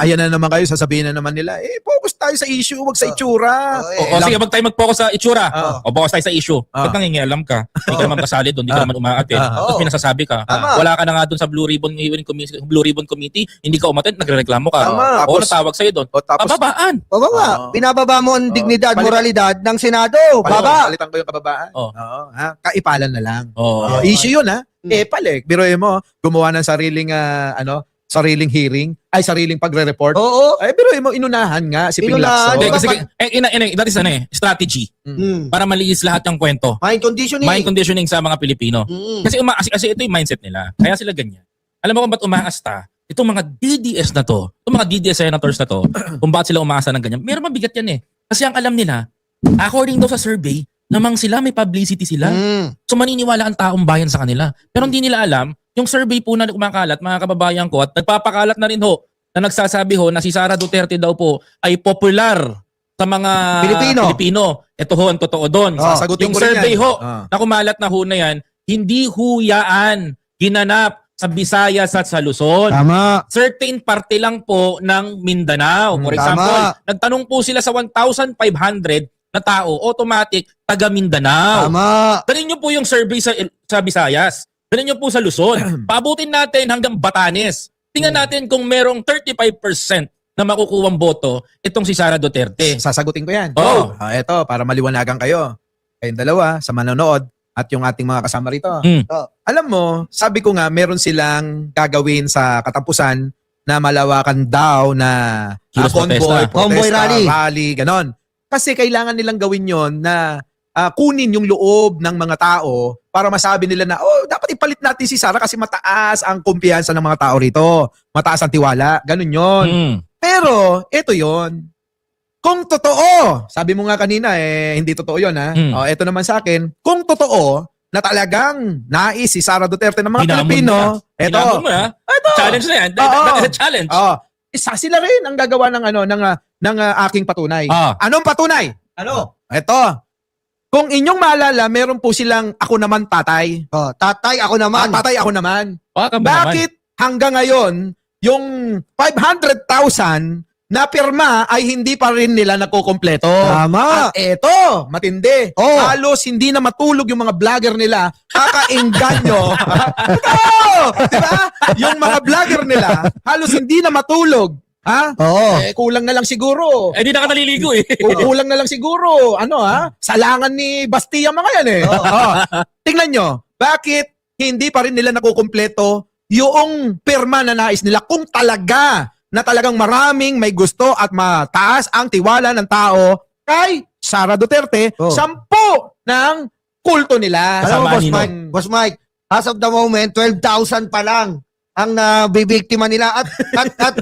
Ayan na naman kayo, sasabihin na naman nila, focus tayo sa issue, wag sa itsura. O sige, wag tayo mag-focus sa itsura. O focus tayo sa issue. Ah. Ba't nangingialam ka? Hindi ka naman kasali doon, hindi ka naman umaattend. Tapos pinasasabi ka. Wala ka na nga doon sa Blue Ribbon Committee, hindi ka umattend, nagrereklamo ka. Tama. O natawag sa'yo doon. Tapos, Pababaan. Bababa. Pinababa mo ang dignidad, Palit- moralidad ng Senado. Baba. palitan ko yung kababaan. Oh. Oo, ha? Kaipalan na lang. Oo. Issue yun, ha? Palik. Biruin mo, gumawa ng sariling hearing, sariling pagre-report. Oo. Biruin mo, inunahan nga si Ping Inunahan. Lacson. Kasi, that is strategy. Para maliis lahat ng kwento. Mind conditioning. Mind conditioning sa mga Pilipino. Kasi ito yung mindset nila. Kaya sila ganyan. Alam mo kung ba't umaasta? Itong mga DDS na to, itong mga DDS senators na to, kung bakit sila umaasa ng ganyan, meron mabigat yan eh. Kasi ang alam nila, according daw sa survey, namang sila may publicity sila. So maniniwala ang taong bayan sa kanila. Pero hindi nila alam, yung survey po na kumakalat, mga kababayan ko, at nagpapakalat na rin ho, na nagsasabi ho na si Sara Duterte daw po ay popular sa mga Pilipino. Ito ho ang totoo doon. Sasagutin Yung ko rin survey yan. ho, na kumalat na ho na yan, hindi ho yaan ginanap sa Visayas at sa Luzon. Tama. Certain parte lang po ng Mindanao. For example, nagtanong po sila sa 1,500 na tao, automatic, taga Mindanao. Tama. Dalhin nyo po yung survey sa Visayas. Dalhin nyo po sa Luzon. Paabutin natin hanggang Batanes. Tingnan natin kung merong 35% na makukuwang boto itong si Sara Duterte. Sasagutin ko yan. Oo. Eto, para maliwanagan kayo. Kayong dalawa, sa manonood, at yung ating mga kasama rito. Alam mo, sabi ko nga, meron silang gagawin sa katapusan na malawakan daw na Kilos protesta. Convoy rally. Ganon. Kasi kailangan nilang gawin yon na kunin yung loob ng mga tao para masabi nila na, dapat ipalit natin si Sara kasi mataas ang kumpiyansa ng mga tao rito. Mataas ang tiwala. Ganon yon. Pero, ito yon. Kung totoo, sabi mo nga kanina, hindi totoo yun, ha? Ito naman sa akin, kung totoo na talagang nais si Sara Duterte ng mga Hinamon Pilipino, ito. Hinamon mo na. Challenge na yan. That is a challenge. Isa sila rin ang gagawa ng aking patunay. Anong patunay? Ano? Ito. Kung inyong maalala, meron po silang ako naman tatay. Tatay, ako naman. Tatay ako naman. Bakit? Hanggang ngayon, yung 500,000 na pirma ay hindi pa rin nila nakukumpleto. Tama. At eto, matindi. Halos hindi na matulog yung mga vlogger nila. Kakainganyo. Diba? Yung mga vlogger nila, halos hindi na matulog. Ha? Oo. Kulang na lang siguro. Di na ka naliligo eh. Kulang na lang siguro. Salangan ni Bastilla mga yan eh. Tingnan nyo, bakit hindi pa rin nila nakukumpleto yung pirma na nais nila kung talagang maraming may gusto at mataas ang tiwala ng tao kay Sara Duterte, 10 ng kulto nila. Alam mo, Sama Boss Mike, as of the moment, 12,000 pa lang ang nabibiktima nila at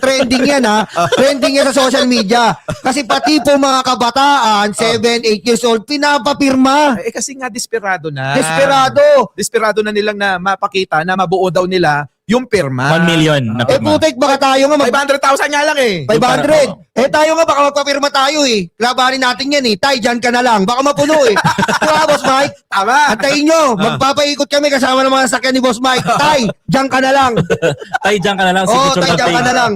trending yan trending yan sa social media kasi pati po mga kabataan 7, 8 years old pinapapirma. Kasi nga desperado na. Desperado na nilang na mapakita na mabuo daw nila yung pirma. 1 million na pirma. Putik, baka tayo nga 500,000 nga lang eh. 500. Tayo nga baka magpapirma tayo eh. Labanin natin yan eh. Tay, dyan ka na lang. Baka mapuno eh. Diba, Boss Mike? Tama. Antayin nyo. Magpapaikot kami kasama ng mga sakyan ni Boss Mike. Tay, dyan ka na lang. Tay, dyan ka na lang. Tay, dyan ka na lang.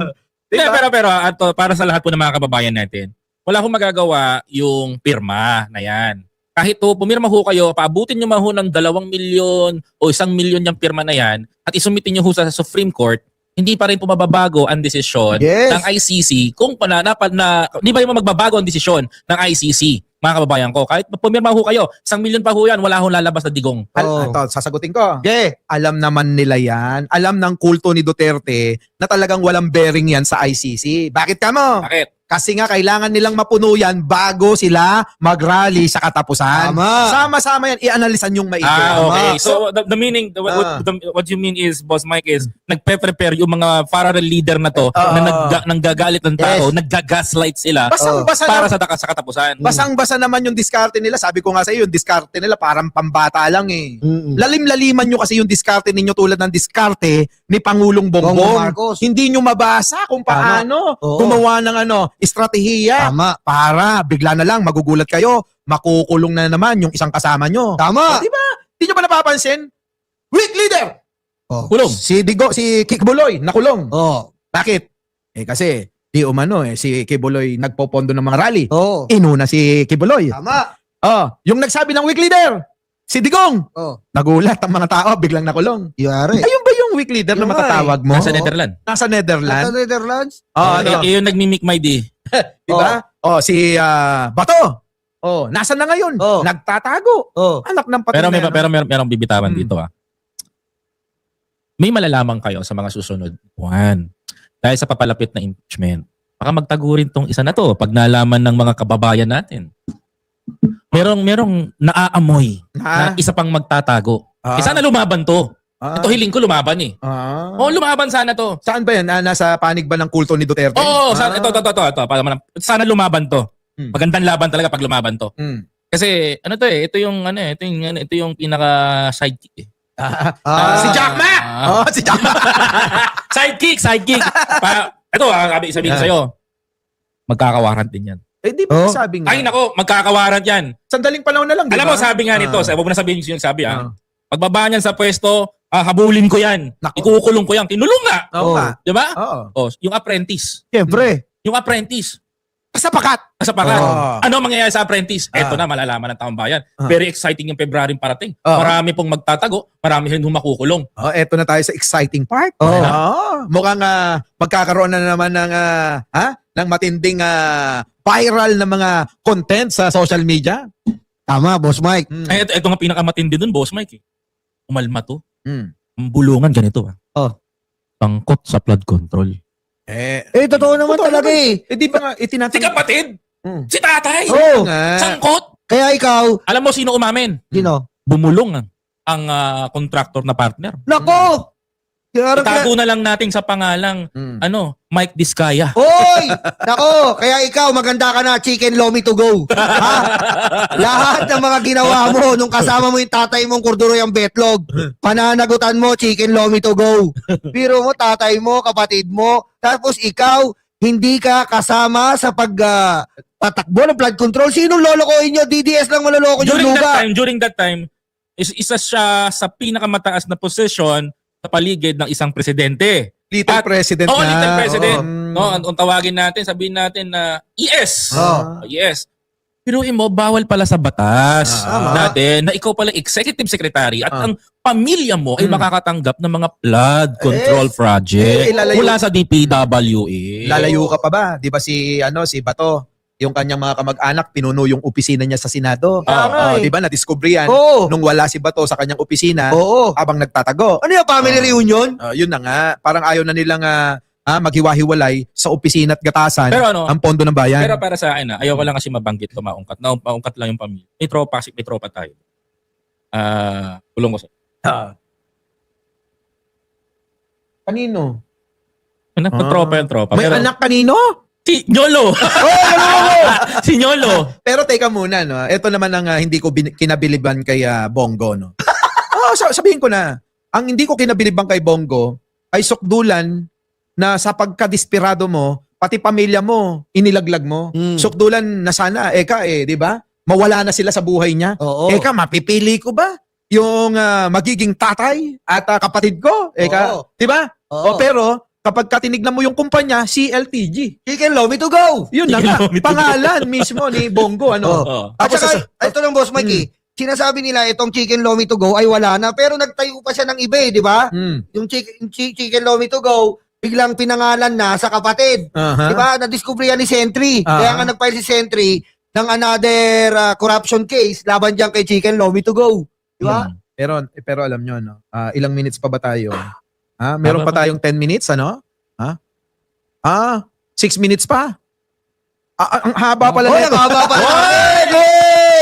Pero para sa lahat po ng mga kababayan natin, wala akong magagawa yung pirma na yan. Kahit pumirma ho kayo, paabutin nyo ho ng 2 milyon o 1 milyon yung pirma na yan at isumitin nyo ho sa Supreme Court, hindi pa rin po mababago ang desisyon ng ICC kung hindi ba yung magbabago ang desisyon ng ICC, mga kababayan ko. Kahit pumirma ho kayo, 1 milyon pa ho yan, wala ho lalabas na digong. Ito, sasagutin ko. Alam naman nila yan. Alam ng kulto ni Duterte na talagang walang bearing yan sa ICC. Bakit ka mo? Bakit? Kasi nga kailangan nilang mapuno yan bago sila mag-rally sa katapusan. Tama. Sama-sama yan, i-analisan yung maigi. Okay. So the meaning, what you mean is, Boss Mike, is nagpe-prepare yung mga parallel leader na to na nanggagalit ng tao, naggagaslight sila Basang-basa para sa katapusan. Basang-basa naman yung diskarte nila. Sabi ko nga sa iyo, yung diskarte nila parang pambata lang eh. Lalim-laliman nyo kasi yung diskarte ninyo tulad ng diskarte ni Pangulong Bongbong. Hindi nyo mabasa kung paano gumawa ng estratehiya para bigla na lang magugulat kayo, makukulong na naman yung isang kasama nyo. Tama. Di ba? Di nyo ba napapansin? Weak leader! Oh. Kulong. Si Kibuloy, nakulong. Oh. Bakit? Kasi, di umano si Kibuloy nagpopondo ng mga rally. Oh. Inuna si Kibuloy. Tama. Yung nagsabi ng weak leader, si Digong. Oh. Nagulat ang mga tao, biglang nakulong. Yari. Ayun ba yung weak leader na Yun nga matatawag mo? Nasa Netherlands. Nasa Netherlands. Nasa Netherlands? Yung nagmimik my day. Diba? Si Bato. Nasaan na ngayon? Oh. Nagtatago. Oh. Anak ng patay Pero na merong bibitawan Hmm. dito May malalaman kayo sa mga susunod buwan. Dahil sa papalapit na impeachment. Baka magtago rin tong isa na to pag nalaman ng mga kababayan natin. Merong naaamoy na isa pang magtatago. Sana lumaban to. Ito hiling ko lumaban lumaban sana to. Saan ba yan? Nasa panig ba ng kulto ni Duterte? Sana, ito. Sana lumaban to. Hmm. Magandang laban talaga pag lumaban to. Mm. Kasi ito yung pinaka sidekick Si Jack Ma! Si Jack Ma! sidekick. Ito sabihin ko sa'yo. Magkakawarrant din yan. Di ba sabi nga? Ay nako, magkakawarrant yan. Sandaling panahon na lang, di ba? Alam mo, sabi nga nito, huwag mo na sabihin yung sabi pagbaba niyan sa pwesto, habulin ko yan. Nako. Ikukulong ko yan. Tinulong nga. Oo nga. Di ba? Oo. Yung apprentice. Siyempre. Yung apprentice. Kasapakat! Kasapakat. Oo. Ano mangyayari sa apprentice? Eto na, malalaman ng taong bayan. Very exciting yung February parating. Oo. Marami pong magtatago, marami rin makukulong. Eto na tayo sa exciting part. Mukhang magkakaroon na naman ng matinding viral na mga content sa social media. Tama, Boss Mike. Ay, ito nga pinakamatindi dun, Boss Mike. Umalma to. Mm. Ang bulungan ganito. Tangkot sa flood control. Totoo naman Totoo talaga naman. Di ba nga, Si itinatanong? kapatid! Mm. Si tatay! Oo. Sangkot! Kaya ikaw, Alam mo sino umamin? sino? Bumulong ang contractor na partner. Nako! Itago na lang natin sa pangalang Mike Diskaya. Hoy! Nako, kaya ikaw maganda ka na, chicken lomi to go. Ha? Lahat ng mga ginawa mo nung kasama mo yung tatay mong kurduroy ang betlog, pananagutan mo, chicken lomi to go. Biro mo, tatay mo, kapatid mo, tapos ikaw, hindi ka kasama sa patakbo ng flood control. Sinong lolokohin nyo? DDS lang maloloko yung luga. During that time, isa siya sa pinakamataas na posisyon sa paligid ng isang presidente. Little President na. Little President. Oo. Ang tawagin natin, sabihin natin na yes. Oh. Yes. Pero mo, bawal pala sa batas natin na ikaw pala executive secretary at ang pamilya mo ay makakatanggap ng mga flood control project mula sa DPWA. Lalayo ka pa ba? Di ba si Bato, yung kanyang mga kamag-anak, pinuno yung opisina niya sa Senado. Di ba? Na-discover yan. Nung wala si Bato sa kanyang opisina, habang nagtatago. Ano yung family reunion? Yun na nga. Parang ayaw na nilang maghiwa-hiwalay sa opisina at gatasan ang pondo ng bayan. Pero para sa akin, ayaw ko lang kasi mabanggit ko, maungkat lang yung pamilya. May tropa tayo. Tulong ko sa. Kanino? Tropa yung tropa. May anak kanino? Si Nyolo! Si Nyolo! Pero teka muna, no? Ito naman ang hindi ko kinabiliban kay Bongo, no? Sabihin ko na, ang hindi ko kinabiliban kay Bongo ay sukdulan na sa pagkadesperado mo, pati pamilya mo, inilaglag mo. Sukdulan na sana, di ba? Mawala na sila sa buhay niya. Mapipili ko ba yung magiging tatay at kapatid ko? Di ba? Pero, kapag katinignan mo yung kumpanya, CLTG. Chicken lomi to go. Yun na nga. Pangalan mismo ni Bongo. At saka, ito lang Boss Mike sinasabi nila itong chicken lomi to go ay wala na, pero nagtayo pa siya ng iba di ba? Yung chicken lomi to go, biglang pinangalan na sa kapatid. Di ba? Na-discover yan ni Sentry. Kaya nga nag-file si Sentry ng another corruption case laban dyan kay chicken lomi to go. Di ba? Pero alam nyo, no? Ilang minutes pa ba tayo? Meron pa tayong 10 minutes, ano? 6 minutes pa. Ang haba pala nito. Ang haba pala.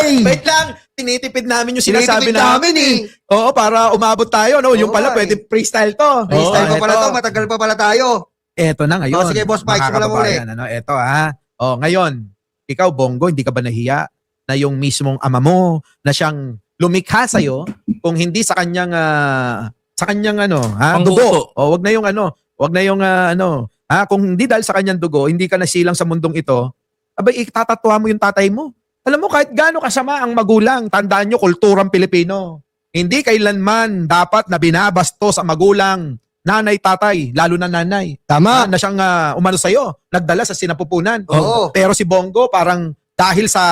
Wait lang, tinitipid namin yung sinasabi namin Oo, para umabot tayo, no? Yung pala, pwede freestyle to. Freestyle pa pala to, matagal pa pala tayo. Eto na ngayon. Sige, Boss Mike, simulan mo ulit. Eto, ngayon, ikaw, Bongo, hindi ka ba nahiya na yung mismong ama mo na siyang lumikha sa'yo kung hindi sa kanyang dugo. Wag na yung kung hindi dahil sa kanyang dugo, hindi ka nasilang sa mundong ito, abay itatatwa mo yung tatay mo. Alam mo, kahit gaano kasama ang magulang, tandaan nyo, kulturang Pilipino. Hindi kailanman dapat na binabastos ang magulang, nanay, tatay, lalo na nanay. Tama. Na siyang umano sa'yo, nagdala sa sinapupunan. Oo. Pero si Bongo parang dahil sa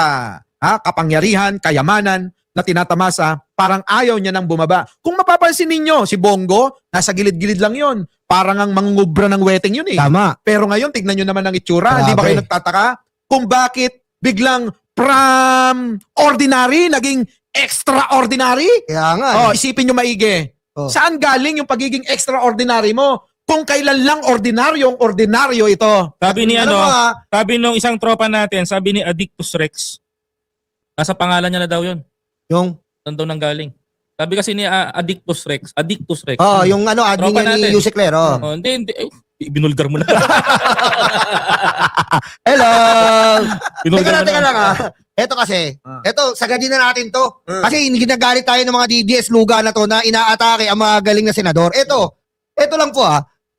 kapangyarihan, kayamanan na tinatamasa, parang ayaw niya nang bumaba. Kung mapapansin ninyo, si Bongo, nasa gilid-gilid lang yon. Parang ang mangungubra ng wedding yun eh. Tama. Pero ngayon, tignan nyo naman ang itsura. Hindi ba Grabe. kayo nagtataka kung bakit biglang from ordinary, naging extraordinary? Kaya nga. Oh, isipin nyo maigi. Oh. Saan galing yung pagiging extraordinary mo? Kung kailan lang ordinaryong ordinaryo ito. Sabi ni Alam mo, sabi nung isang tropa natin, sabi ni Addictus Rex. Nasa pangalan niya na daw 'yon. yung Saan daw nanggaling? Sabi kasi ni Addictus Rex. yung admin Tropa niya ni natin. Yusek Ler. Oh, hindi. Binulgar mo na. Hello. Binulgar mo Teka na. lang Ito kasi, Ah. sagadin na natin to. Ah. Kasi ginagalit tayo ng mga DDS luga na to na inaatake ang mga galing na senador. Ito lang po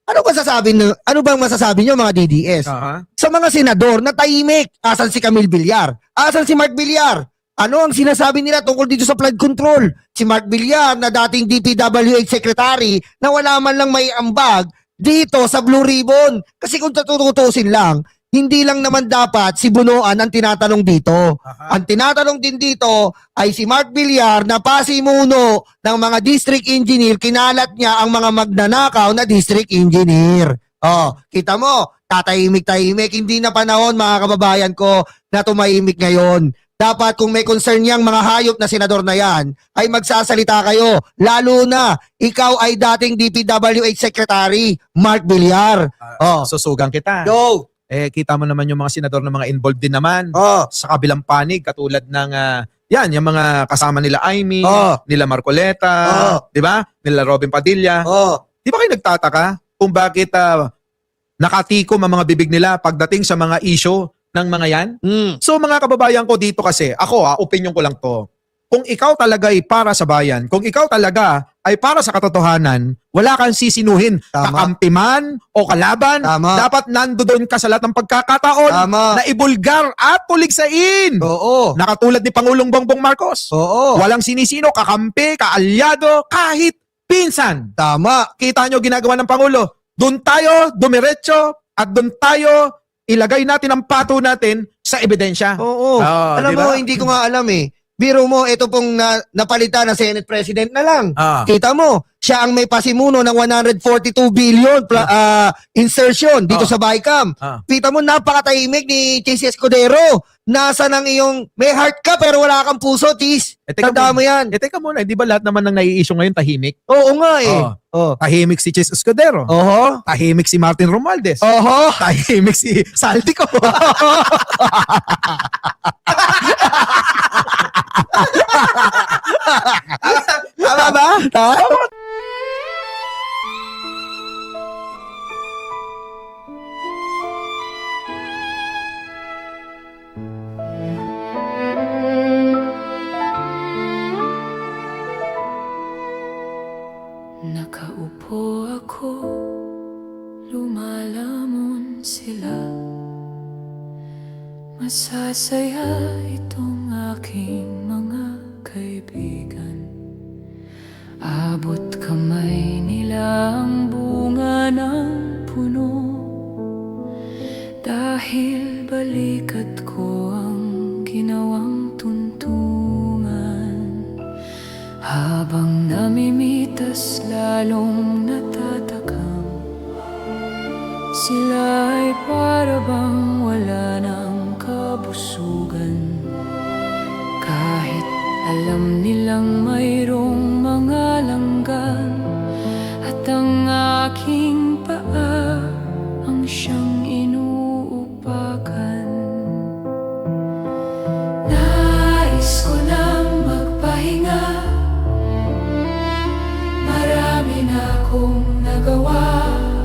ano bang masasabi niyo mga DDS? Aha. Sa mga senador na tahimik, asan si Camille Villar? Asan si Mark Villar? Ano ang sinasabi nila tungkol dito sa flood control? Si Mark Villar na dating DPWH secretary na wala man lang may ambag dito sa Blue Ribbon. Kasi kung tututusin lang, hindi lang naman dapat si Bunuan ang tinatanong dito. Aha. Ang tinatanong din dito ay si Mark Villar na pasimuno ng mga district engineer, kinalat niya ang mga magnanakaw na district engineer. Oh, kita mo, tatahimik-tahimik. Hindi na panahon mga kababayan ko na tumahimik ngayon. Dapat kung may concern yang mga hayop na senador na yan, ay magsasalita kayo. Lalo na, ikaw ay dating DPWH Secretary, Mark Villar. Oh, Susugang kita. go! Kita mo naman yung mga senador na mga involved din naman Oh, sa kabilang panig katulad ng yung mga kasama nila Aimee, oh, nila Marcoleta, Oh. 'di ba? Nila Robin Padilla. oh. Di ba kayo nagtataka kung bakit nakatikom ang mga bibig nila pagdating sa mga issue ng mga yan? So mga kababayan ko dito kasi, ako opinion ko lang to. Kung ikaw talaga ay para sa bayan, kung ikaw talaga ay para sa katotohanan, wala kang sisinuhin. Tama. Kakampi man o kalaban, Tama. dapat nandoon ka sa lahat ng pagkakataon Tama. na ibulgar at puligsain. Oo. Nakatulad ni Pangulong Bongbong Marcos. Oo. Walang sinisino, kakampi, kaalyado, kahit pinsan. Tama. Kita nyo ginagawa ng Pangulo. Doon tayo, dumiretso, at doon tayo, ilagay natin ang pato natin sa ebidensya. Oo. Alam diba? mo, hindi ko nga alam eh. Biro mo, ito pong napalitan ng Senate President na lang. Kita mo, siya ang may pasimuno ng 142 billion insertion dito sa BICAM. Kita mo, napakatahimik ni Chis Escudero. Nasa ng iyong, may heart ka pero wala kang puso, Chis. Teka Tanda mo yan. teka muna, di ba lahat naman ng nai-issue ngayon tahimik? Oo nga eh. Oh. Tahimik si Chis Escudero. Oho. Tahimik si Martin Romualdez. Oho. Tahimik si Saltico. Tama ba? Tama. Nakaupo ako, lumalamon sila. Masasaya itong aking mga kaibigan. Abot kamay nila ang bunga ng puno. Dahil balikat ko ang ginawang tuntungan. Habang namimitas lalong natatakam, sila ay para bang wala ng kabusugan. Kahit alam nilang mayroong mga langgan, at ang aking paa ang siyang inuupakan. Nais ko nang magpahinga, marami na akong nagawa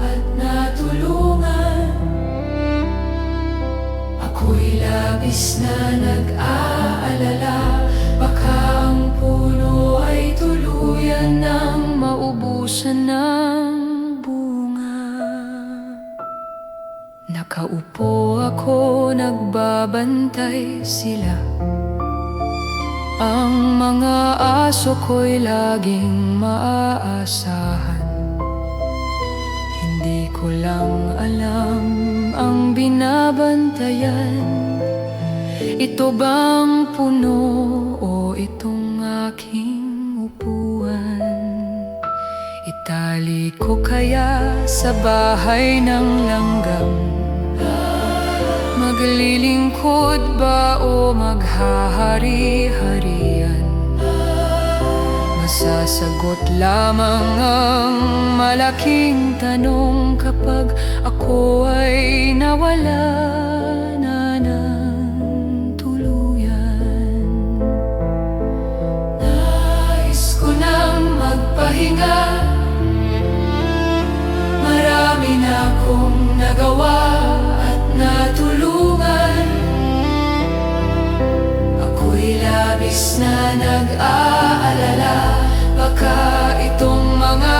at natulungan. Ako'y labis na nag-aalala, baka ang puno ay tuluyan nang maubusan ng bunga. Nakaupo ako, nagbabantay sila. Ang mga aso ko'y laging maaasahan. Hindi ko lang alam ang binabantayan. Ito bang puno o itong aking upuan? Itali ko kaya sa bahay ng langgam? Maglilingkod ba o maghahari-harian? Masasagot lamang ang malaking tanong kapag ako ay nawala na ng tuluyan. Nais ko nang magpahinga, marami na akong nagawa at natulungan. Ako'y labis na nag-aalala, baka itong mga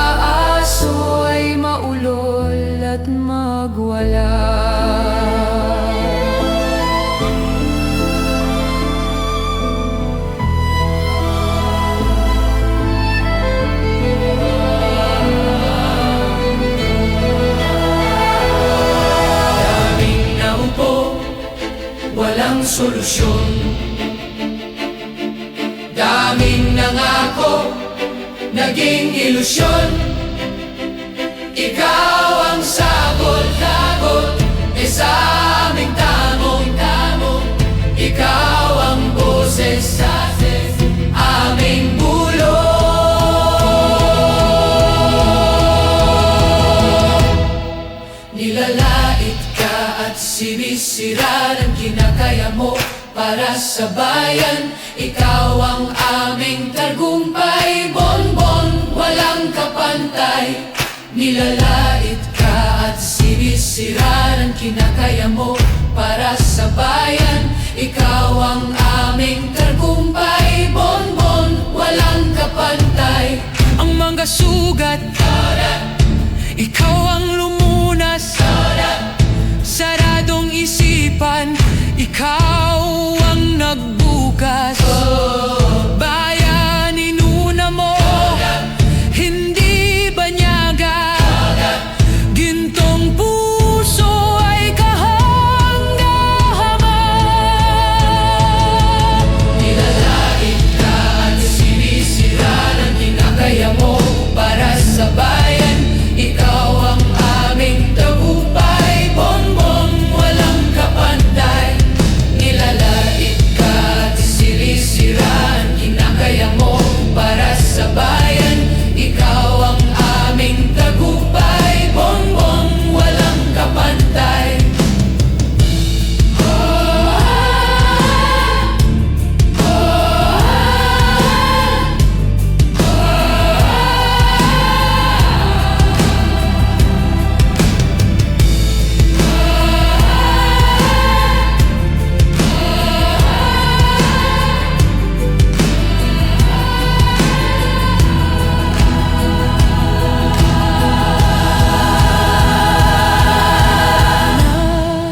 aso ay maulol at magwala. Walang solusyon. Daming nangako, naging ilusyon. Ikaw ang sagot-sagot sa aming tamong-tamong. Ikaw ang boses sa aming bulong. Nilalait ka at sinisira ng kinakaya mo para sa bayan. Ikaw ang aming tagumpay, bonbon, walang kapantay. Nilalait ka at sinisira ng kinakaya mo para sa bayan. Ikaw ang aming tagumpay, bonbon, walang kapantay. Ang mga sugat, ikaw ang lumunas. Saradong isipan, ikaw ang nagbukas. Bayan, inuna mo, hindi banyaga. Gintong puso ay kahanga-hanga. Nilalait ka at sinisira ng kinakaya mo para sa bayan. Ikaw ang aming tagumpay, bonbon, walang kapantay. Nilalait ka at sinisira ang kinakaya mo para sa bayan. Ikaw ang aming tagumpay, bonbon, walang kapantay.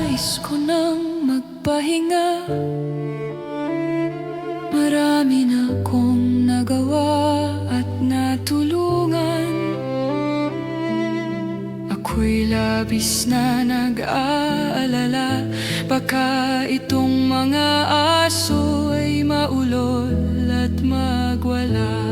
Nais ko nang magpahinga, marami na akong nagawa at natulungan. Ako'y labis na nag-aalala, baka itong mga aso ay maulol at magwala.